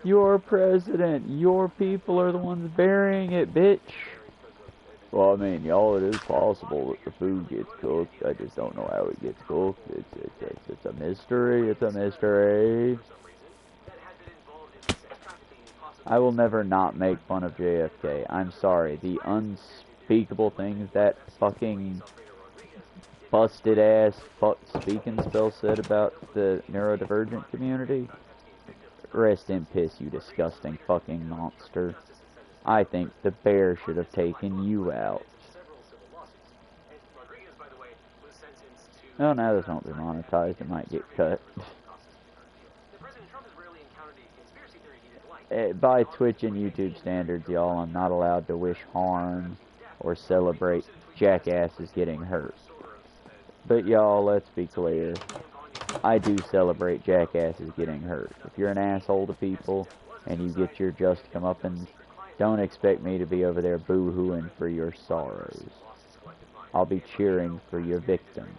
Your president, your people are the ones burying it, bitch. Well, I mean, y'all, it is possible that the food gets cooked. I just don't know how it gets cooked. It's a mystery. It's a mystery. I will never not make fun of JFK. I'm sorry. The unspeakable things that fucking busted ass fuck speaking spell said about the neurodivergent community. Rest in piss, you disgusting fucking monster. I think the bear should have taken you out. Oh, now this won't be monetized. It might get cut. By Twitch and YouTube standards, y'all, I'm not allowed to wish harm or celebrate jackasses getting hurt. But y'all, let's be clear. I do celebrate jackasses getting hurt. If you're an asshole to people and you get your just comeuppance, don't expect me to be over there boo-hooing for your sorrows. I'll be cheering for your victims.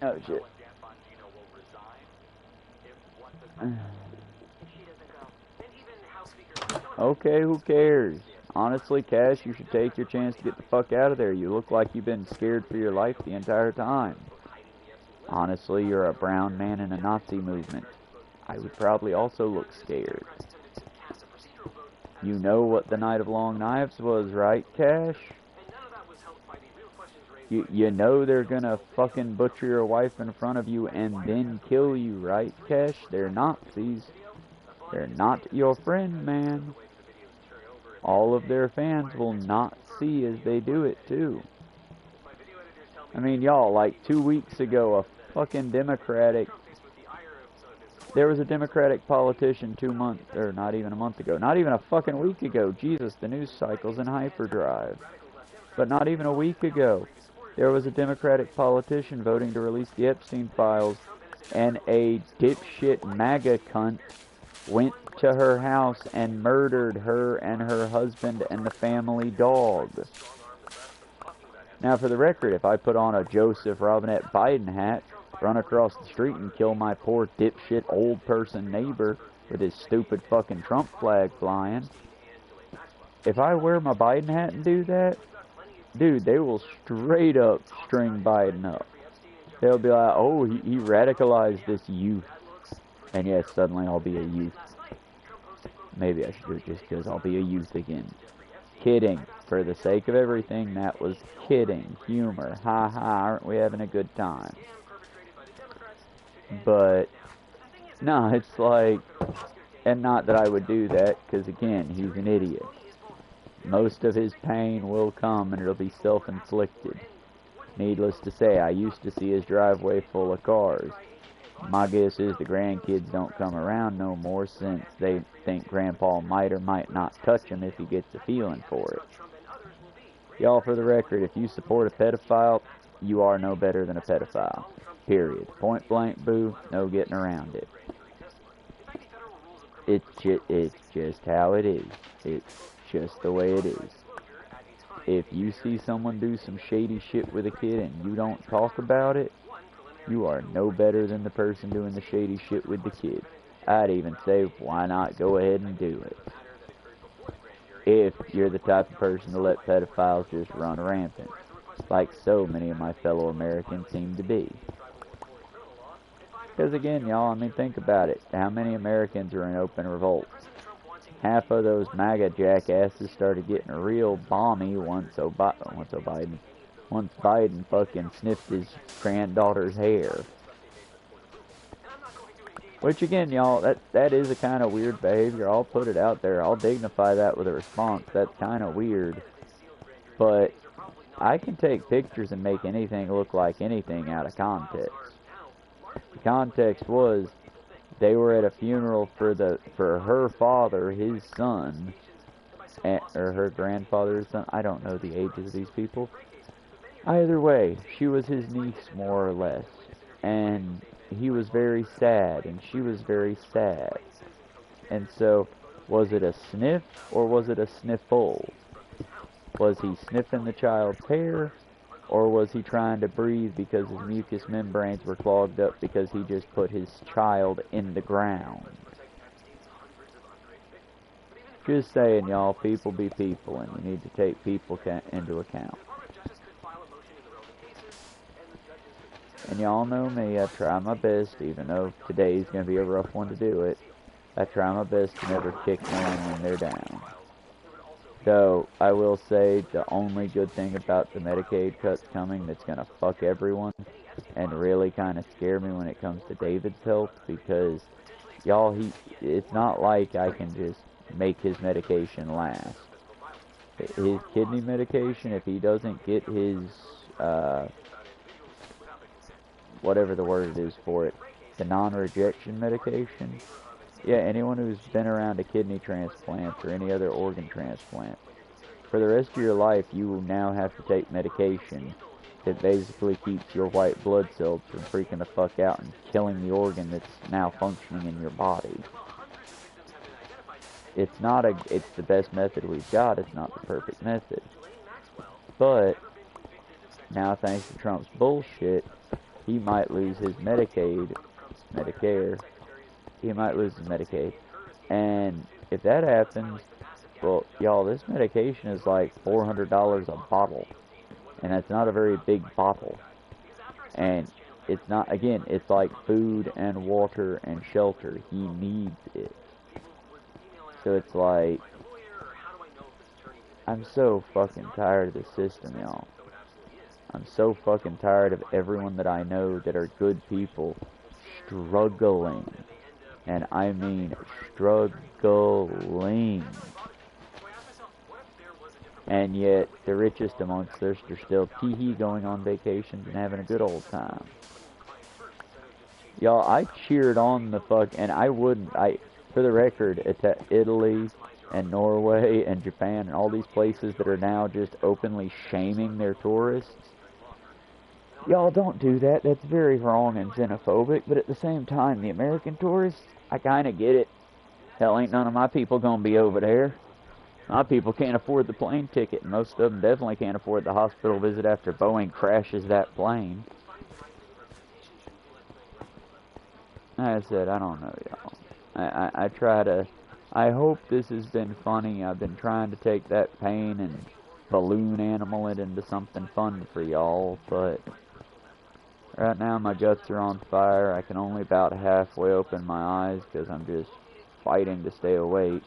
Oh shit. Okay, who cares? Honestly, Cash, you should take your chance to get the fuck out of there. You look like you've been scared for your life the entire time. Honestly, you're a brown man in a Nazi movement. I would probably also look scared. You know what the Night of Long Knives was, right, Cash? You know they're gonna fucking butcher your wife in front of you and then kill you, right, Cash? They're Nazis. They're not your friend, man. All of their fans will not see as they do it, too. I mean, y'all, like 2 weeks ago, a fucking Democratic... There was a Democratic politician 2 months, or not even a month ago, not even a fucking week ago. Jesus, the news cycle's in hyperdrive. But not even a week ago, there was a Democratic politician voting to release the Epstein files, and a dipshit MAGA cunt went to her house and murdered her and her husband and the family dog. Now, for the record, if I put on a Joseph Robinette Biden hat, run across the street and kill my poor dipshit old person neighbor with his stupid fucking Trump flag flying, if I wear my Biden hat and do that, dude, they will straight up string Biden up. They'll be like, oh, he radicalized this youth. And yes, suddenly I'll be a youth. Maybe I should do it just because I'll be a youth again. Kidding. For the sake of everything, that was kidding. Humor. Ha ha, aren't we having a good time? But, no, it's like, and not that I would do that, because again, he's an idiot. Most of his pain will come and it'll be self-inflicted. Needless to say, I used to see his driveway full of cars. My guess is the grandkids don't come around no more since they think Grandpa might or might not touch him if he gets a feeling for it. Y'all, for the record, if you support a pedophile, you are no better than a pedophile. Period. Point blank, boo, no getting around it. It's just how it is. It's just the way it is. If you see someone do some shady shit with a kid and you don't talk about it, you are no better than the person doing the shady shit with the kid. I'd even say, why not go ahead and do it? If you're the type of person to let pedophiles just run rampant, like so many of my fellow Americans seem to be. Because again, y'all, I mean, think about it. How many Americans are in open revolt? Half of those MAGA jackasses started getting real balmy once Biden fucking sniffed his granddaughter's hair. Which again, y'all, that is a kind of weird behavior. I'll put it out there. I'll dignify that with a response. That's kind of weird. But I can take pictures and make anything look like anything out of context. The context was they were at a funeral for her father, his son, or her grandfather's son. I don't know the ages of these people. Either way, she was his niece, more or less. And he was very sad, and she was very sad. And so, was it a sniff, or was it a sniffle? Was he sniffing the child's hair, or was he trying to breathe because his mucous membranes were clogged up because he just put his child in the ground? Just saying, y'all, people be people, and you need to take people into account. And y'all know me, I try my best, even though today's going to be a rough one to do it, I try my best to never kick no one when they're down. Though, I will say, the only good thing about the Medicaid cuts coming that's going to fuck everyone, and really kind of scare me when it comes to David's health, because, y'all, it's not like I can just make his medication last. His kidney medication, if he doesn't get his, whatever the word is for it, the non-rejection medication. Yeah, anyone who's been around a kidney transplant or any other organ transplant, for the rest of your life, you will now have to take medication that basically keeps your white blood cells from freaking the fuck out and killing the organ that's now functioning in your body. It's the best method we've got. It's not the perfect method. But now, thanks to Trump's bullshit, he might lose his Medicare. He might lose his Medicaid. And if that happens, well, y'all, this medication is like $400 a bottle. And that's not a very big bottle. And it's not, again, it's like food and water and shelter. He needs it. So it's like, I'm so fucking tired of the system, y'all. I'm so fucking tired of everyone that I know that are good people struggling. And I mean struggling. And yet, the richest amongst us are still tee-hee going on vacations and having a good old time. Y'all, I cheered on the and for the record, Italy and Norway and Japan and all these places that are now just openly shaming their tourists. Y'all, don't do that. That's very wrong and xenophobic. But at the same time, the American tourists, I kind of get it. Hell, ain't none of my people gonna be over there. My people can't afford the plane ticket, and most of them definitely can't afford the hospital visit after Boeing crashes that plane. Like I said, I don't know, y'all. I hope this has been funny. I've been trying to take that pain and balloon animal it into something fun for y'all, but right now my guts are on fire. I can only about halfway open my eyes because I'm just fighting to stay awake.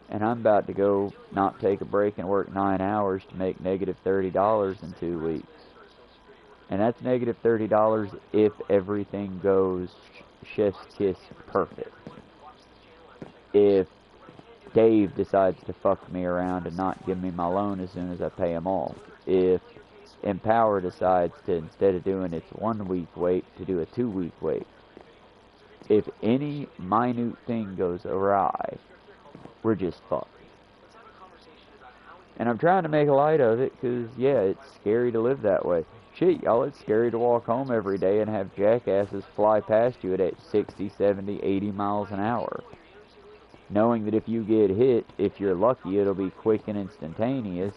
And I'm about to go not take a break and work 9 hours to make negative $30 in 2 weeks. And that's negative $30 if everything goes chef's kiss perfect. If Dave decides to fuck me around and not give me my loan as soon as I pay him off. If Empower decides to, instead of doing its 1 week wait, to do a 2 week wait. If any minute thing goes awry, we're just fucked. And I'm trying to make light of it because, yeah, it's scary to live that way. Shit, y'all, it's scary to walk home every day and have jackasses fly past you at 60, 70, 80 miles an hour. knowing that if you get hit, if you're lucky, it'll be quick and instantaneous,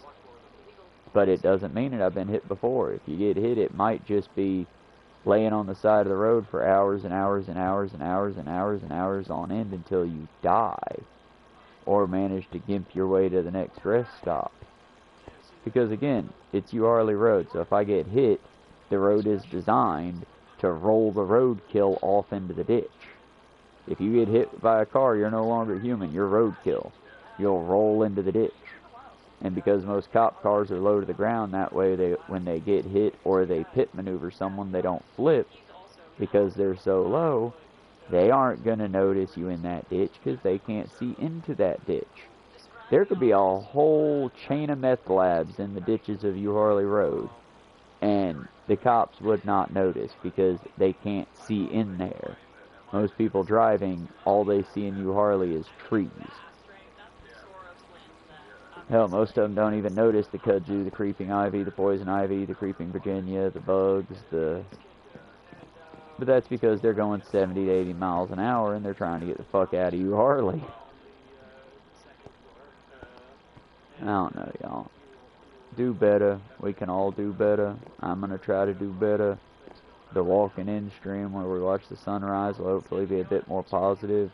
but it doesn't mean it. I've been hit before. If you get hit, it might just be laying on the side of the road for hours and hours and hours and hours and hours and hours on end until you die, or manage to gimp your way to the next rest stop. Because again, it's Harley Road, so if I get hit, the road is designed to roll the roadkill off into the ditch. If you get hit by a car, you're no longer human, you're roadkill. You'll roll into the ditch. And because most cop cars are low to the ground, that way when they get hit or they pit maneuver someone, they don't flip because they're so low. They aren't going to notice you in that ditch because they can't see into that ditch. There could be a whole chain of meth labs in the ditches of Harley Road, and the cops would not notice because they can't see in there. Most people driving, all they see in Harley is trees. Hell, most of them don't even notice the kudzu, the creeping ivy, the poison ivy, the creeping Virginia, the bugs, But that's because they're going 70 to 80 miles an hour and they're trying to get the fuck out of Harley. I don't know, y'all. Do better. We can all do better. I'm going to try to do better. The walking in stream where we watch the sunrise will hopefully be a bit more positive.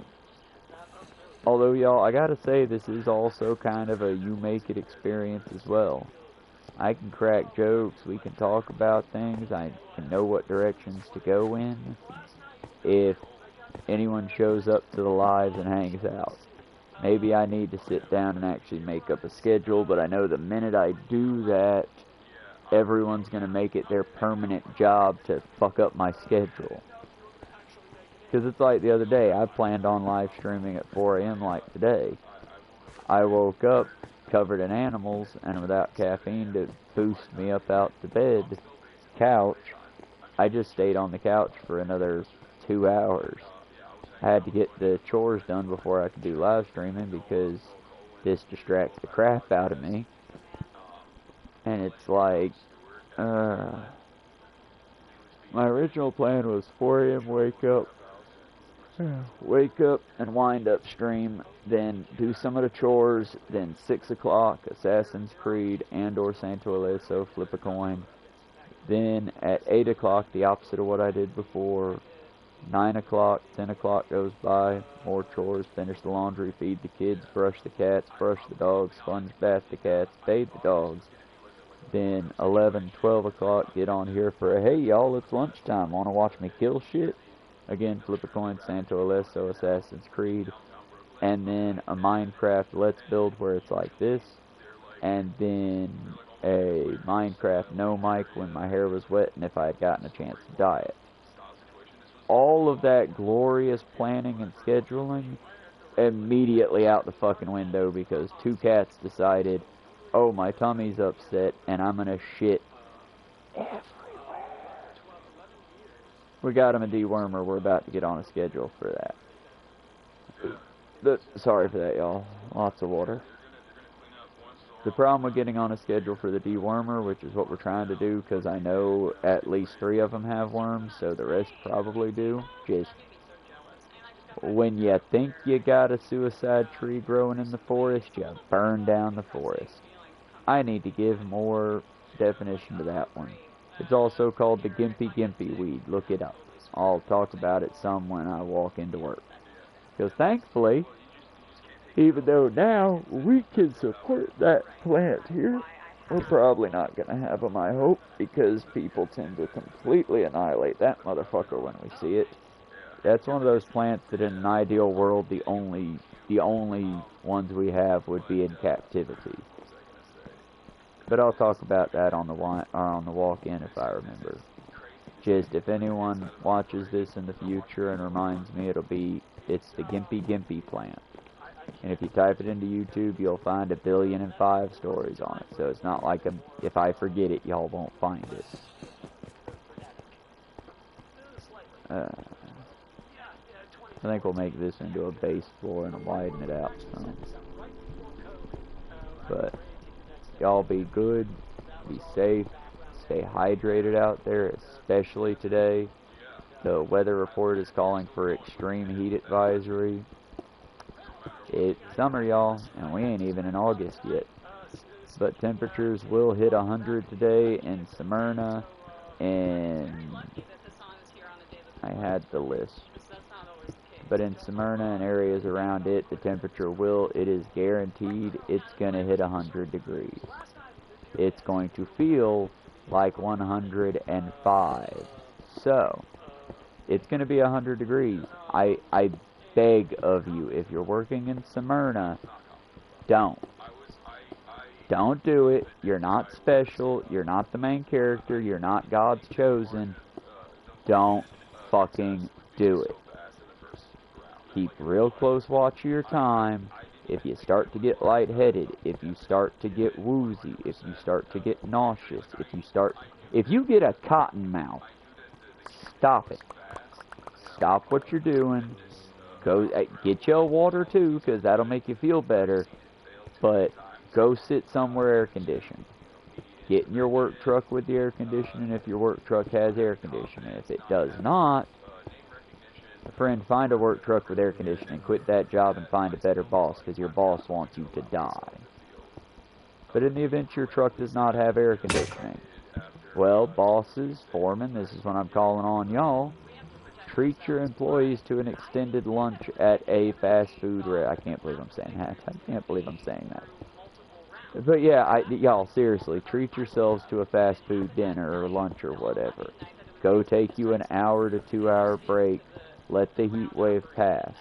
Although, y'all, I gotta say, this is also kind of a you make it experience as well. I can crack jokes, we can talk about things, I can know what directions to go in if anyone shows up to the lives and hangs out. Maybe I need to sit down and actually make up a schedule, but I know the minute I do that, everyone's gonna make it their permanent job to fuck up my schedule. Because it's like the other day, I planned on live streaming at 4 a.m. like today. I woke up covered in animals and without caffeine to boost me up out the bed couch. I just stayed on the couch for another 2 hours. I had to get the chores done before I could do live streaming because this distracts the crap out of me. And it's like, my original plan was 4 a.m. wake up and wind up stream, then do some of the chores, then 6 o'clock Assassin's Creed and or Santo Ileso, flip a coin, then at 8 o'clock the opposite of what I did before, 9 o'clock, 10 o'clock goes by, more chores, finish the laundry, feed the kids, brush the cats, brush the dogs, sponge bath the cats, bathe the dogs, then 11, 12 o'clock get on here for a hey y'all it's lunchtime, wanna watch me kill shit? Again, flip a coin, Santo Ileso, Assassin's Creed, and then a Minecraft Let's Build where it's like this, and then a Minecraft no mic when my hair was wet and if I had gotten a chance to dye it. All of that glorious planning and scheduling immediately out the fucking window because 2 cats decided, oh, my tummy's upset and I'm gonna shit everywhere. We got him a dewormer. We're about to get on a schedule for that. Sorry for that, y'all. Lots of water. The problem with getting on a schedule for the dewormer, which is what we're trying to do, because I know at least 3 of them have worms, so the rest probably do. Just when you think you got a suicide tree growing in the forest, you burn down the forest. I need to give more definition to that one. It's also called the gimpy weed. Look it up. I'll talk about it some when I walk into work. Because thankfully, even though now we can support that plant here, we're probably not going to have them, I hope, because people tend to completely annihilate that motherfucker when we see it. That's one of those plants that in an ideal world, the only ones we have would be in captivity. But I'll talk about that on the walk-in if I remember. Just if anyone watches this in the future and reminds me, it's the gimpy plant. And if you type it into YouTube, you'll find 1,000,000,005 stories on it. So it's not like if I forget it, y'all won't find it. I think we'll make this into a base floor and widen it out some. But y'all be good, be safe, stay hydrated out there, especially today. The weather report is calling for extreme heat advisory. It's summer, y'all, and we ain't even in August yet. But temperatures will hit 100 today in Smyrna, and I had the list. But in Smyrna and areas around it, the temperature it is guaranteed, it's going to hit 100 degrees. It's going to feel like 105. So, it's going to be 100 degrees. I beg of you, if you're working in Smyrna, don't do it. You're not special. You're not the main character. You're not God's chosen. Don't fucking do it. Keep real close watch of your time. If you start to get lightheaded, if you start to get woozy, if you start to get nauseous, if you get a cotton mouth, stop it. Stop what you're doing. Go get you a water too, because that'll make you feel better. But go sit somewhere air conditioned. Get in your work truck with the air conditioning if your work truck has air conditioning. If it does not, friend, find a work truck with air conditioning. Quit that job and find a better boss, because your boss wants you to die. But in the event your truck does not have air conditioning, well, bosses, foremen, this is what I'm calling on y'all. Treat your employees to an extended lunch at a fast food I can't believe I'm saying that. I can't believe I'm saying that. But yeah, y'all, seriously, treat yourselves to a fast food dinner or lunch or whatever. Go take you an hour to 2 hour break. Let the heat wave pass.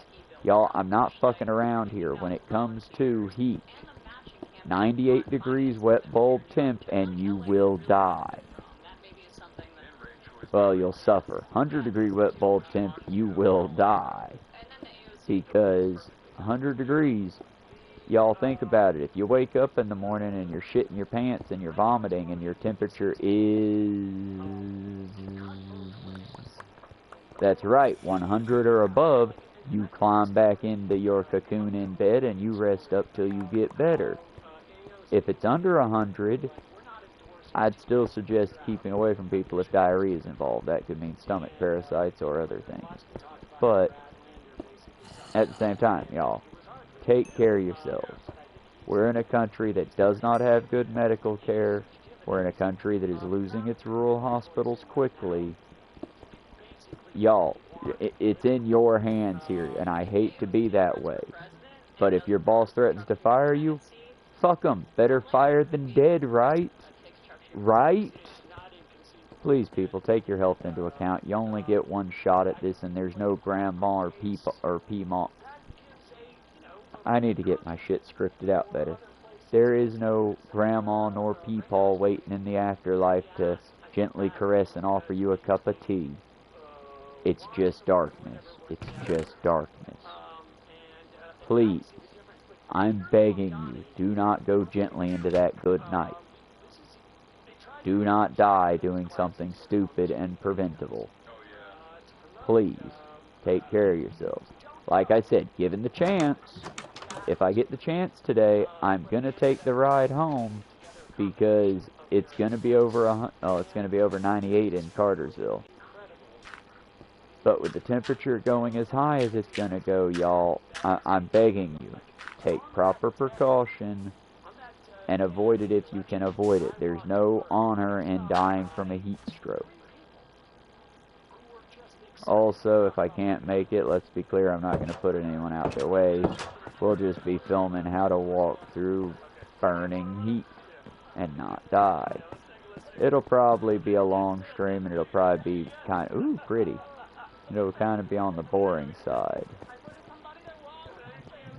Y'all, I'm not fucking around here when it comes to heat. 98 degrees wet bulb temp and you will die. Well, you'll suffer. 100 degree wet bulb temp, you will die. Because 100 degrees, y'all think about it. If you wake up in the morning and you're shitting your pants and you're vomiting and your temperature is... That's right, 100 or above, you climb back into your cocoon in bed and you rest up till you get better. If it's under 100, I'd still suggest keeping away from people if diarrhea is involved. That could mean stomach parasites or other things. But at the same time, y'all, take care of yourselves. We're in a country that does not have good medical care. We're in a country that is losing its rural hospitals quickly. Y'all, it's in your hands here, and I hate to be that way. But if your boss threatens to fire you, fuck them. Better fired than dead, right? Right? Please, people, take your health into account. You only get one shot at this, and there's no grandma or P-Mom. I need to get my shit scripted out better. There is no grandma nor P-Paw waiting in the afterlife to gently caress and offer you a cup of tea. It's just darkness. It's just darkness. Please, I'm begging you, do not go gently into that good night. Do not die doing something stupid and preventable. Please, take care of yourselves. Like I said, given the chance, if I get the chance today, I'm gonna take the ride home because it's gonna be over 98 in Cartersville. But with the temperature going as high as it's gonna go, y'all, I'm begging you, take proper precaution and avoid it if you can avoid it. There's no honor in dying from a heat stroke. Also, if I can't make it, let's be clear, I'm not going to put anyone out their way. We'll just be filming how to walk through burning heat and not die. It'll probably be a long stream, and it'll probably be kind of, ooh, pretty. It'll kind of be on the boring side.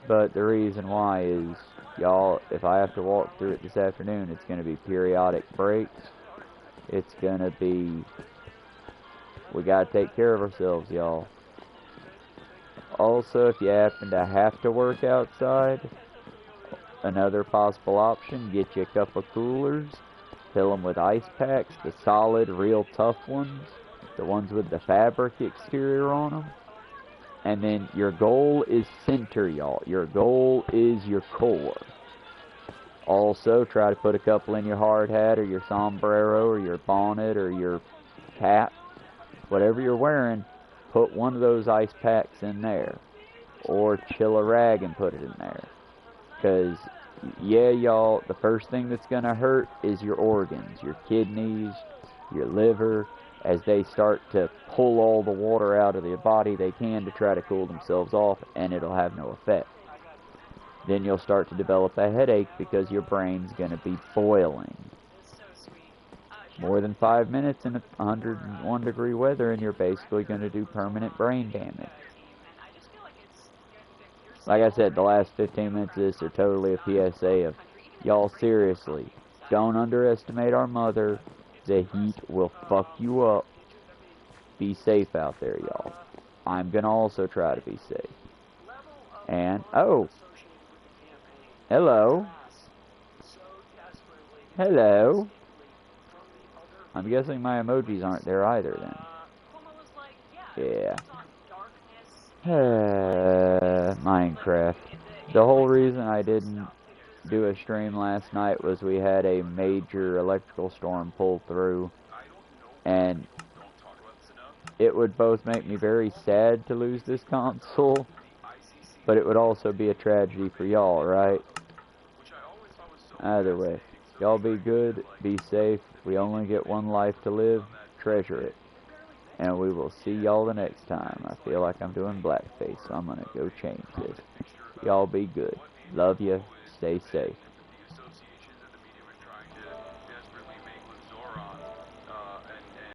But the reason why is, y'all, if I have to walk through it this afternoon, it's going to be periodic breaks. It's going to be, we got to take care of ourselves, y'all. Also, if you happen to have to work outside, another possible option, get you a couple of coolers, fill them with ice packs, the solid, real tough ones, the ones with the fabric exterior on them. And then your goal is center, y'all. Your goal is your core. Also, try to put a couple in your hard hat or your sombrero or your bonnet or your cap. Whatever you're wearing, put one of those ice packs in there. or chill a rag and put it in there. Because, yeah, y'all, the first thing that's going to hurt is your organs, your kidneys, your liver. As they start to pull all the water out of their body they can to try to cool themselves off, and it'll have no effect. Then you'll start to develop a headache because your brain's going to be boiling. More than 5 minutes in 101 degree weather and you're basically going to do permanent brain damage. Like I said, the last 15 minutes of this are totally a PSA of, y'all seriously, don't underestimate our mother. The heat will fuck you up. Be safe out there, y'all. I'm going to also try to be safe. And, oh. Hello. Hello. I'm guessing my emojis aren't there either then. Yeah. Minecraft. The whole reason I didn't do a stream last night was we had a major electrical storm pull through, and it would both make me very sad to lose this console, but it would also be a tragedy for y'all, right? Either way, y'all be good, be safe. We only get one life to live. Treasure it. And we will see y'all the next time. I feel like I'm doing blackface, so I'm gonna go change this. Y'all be good. Love ya. Stay safe.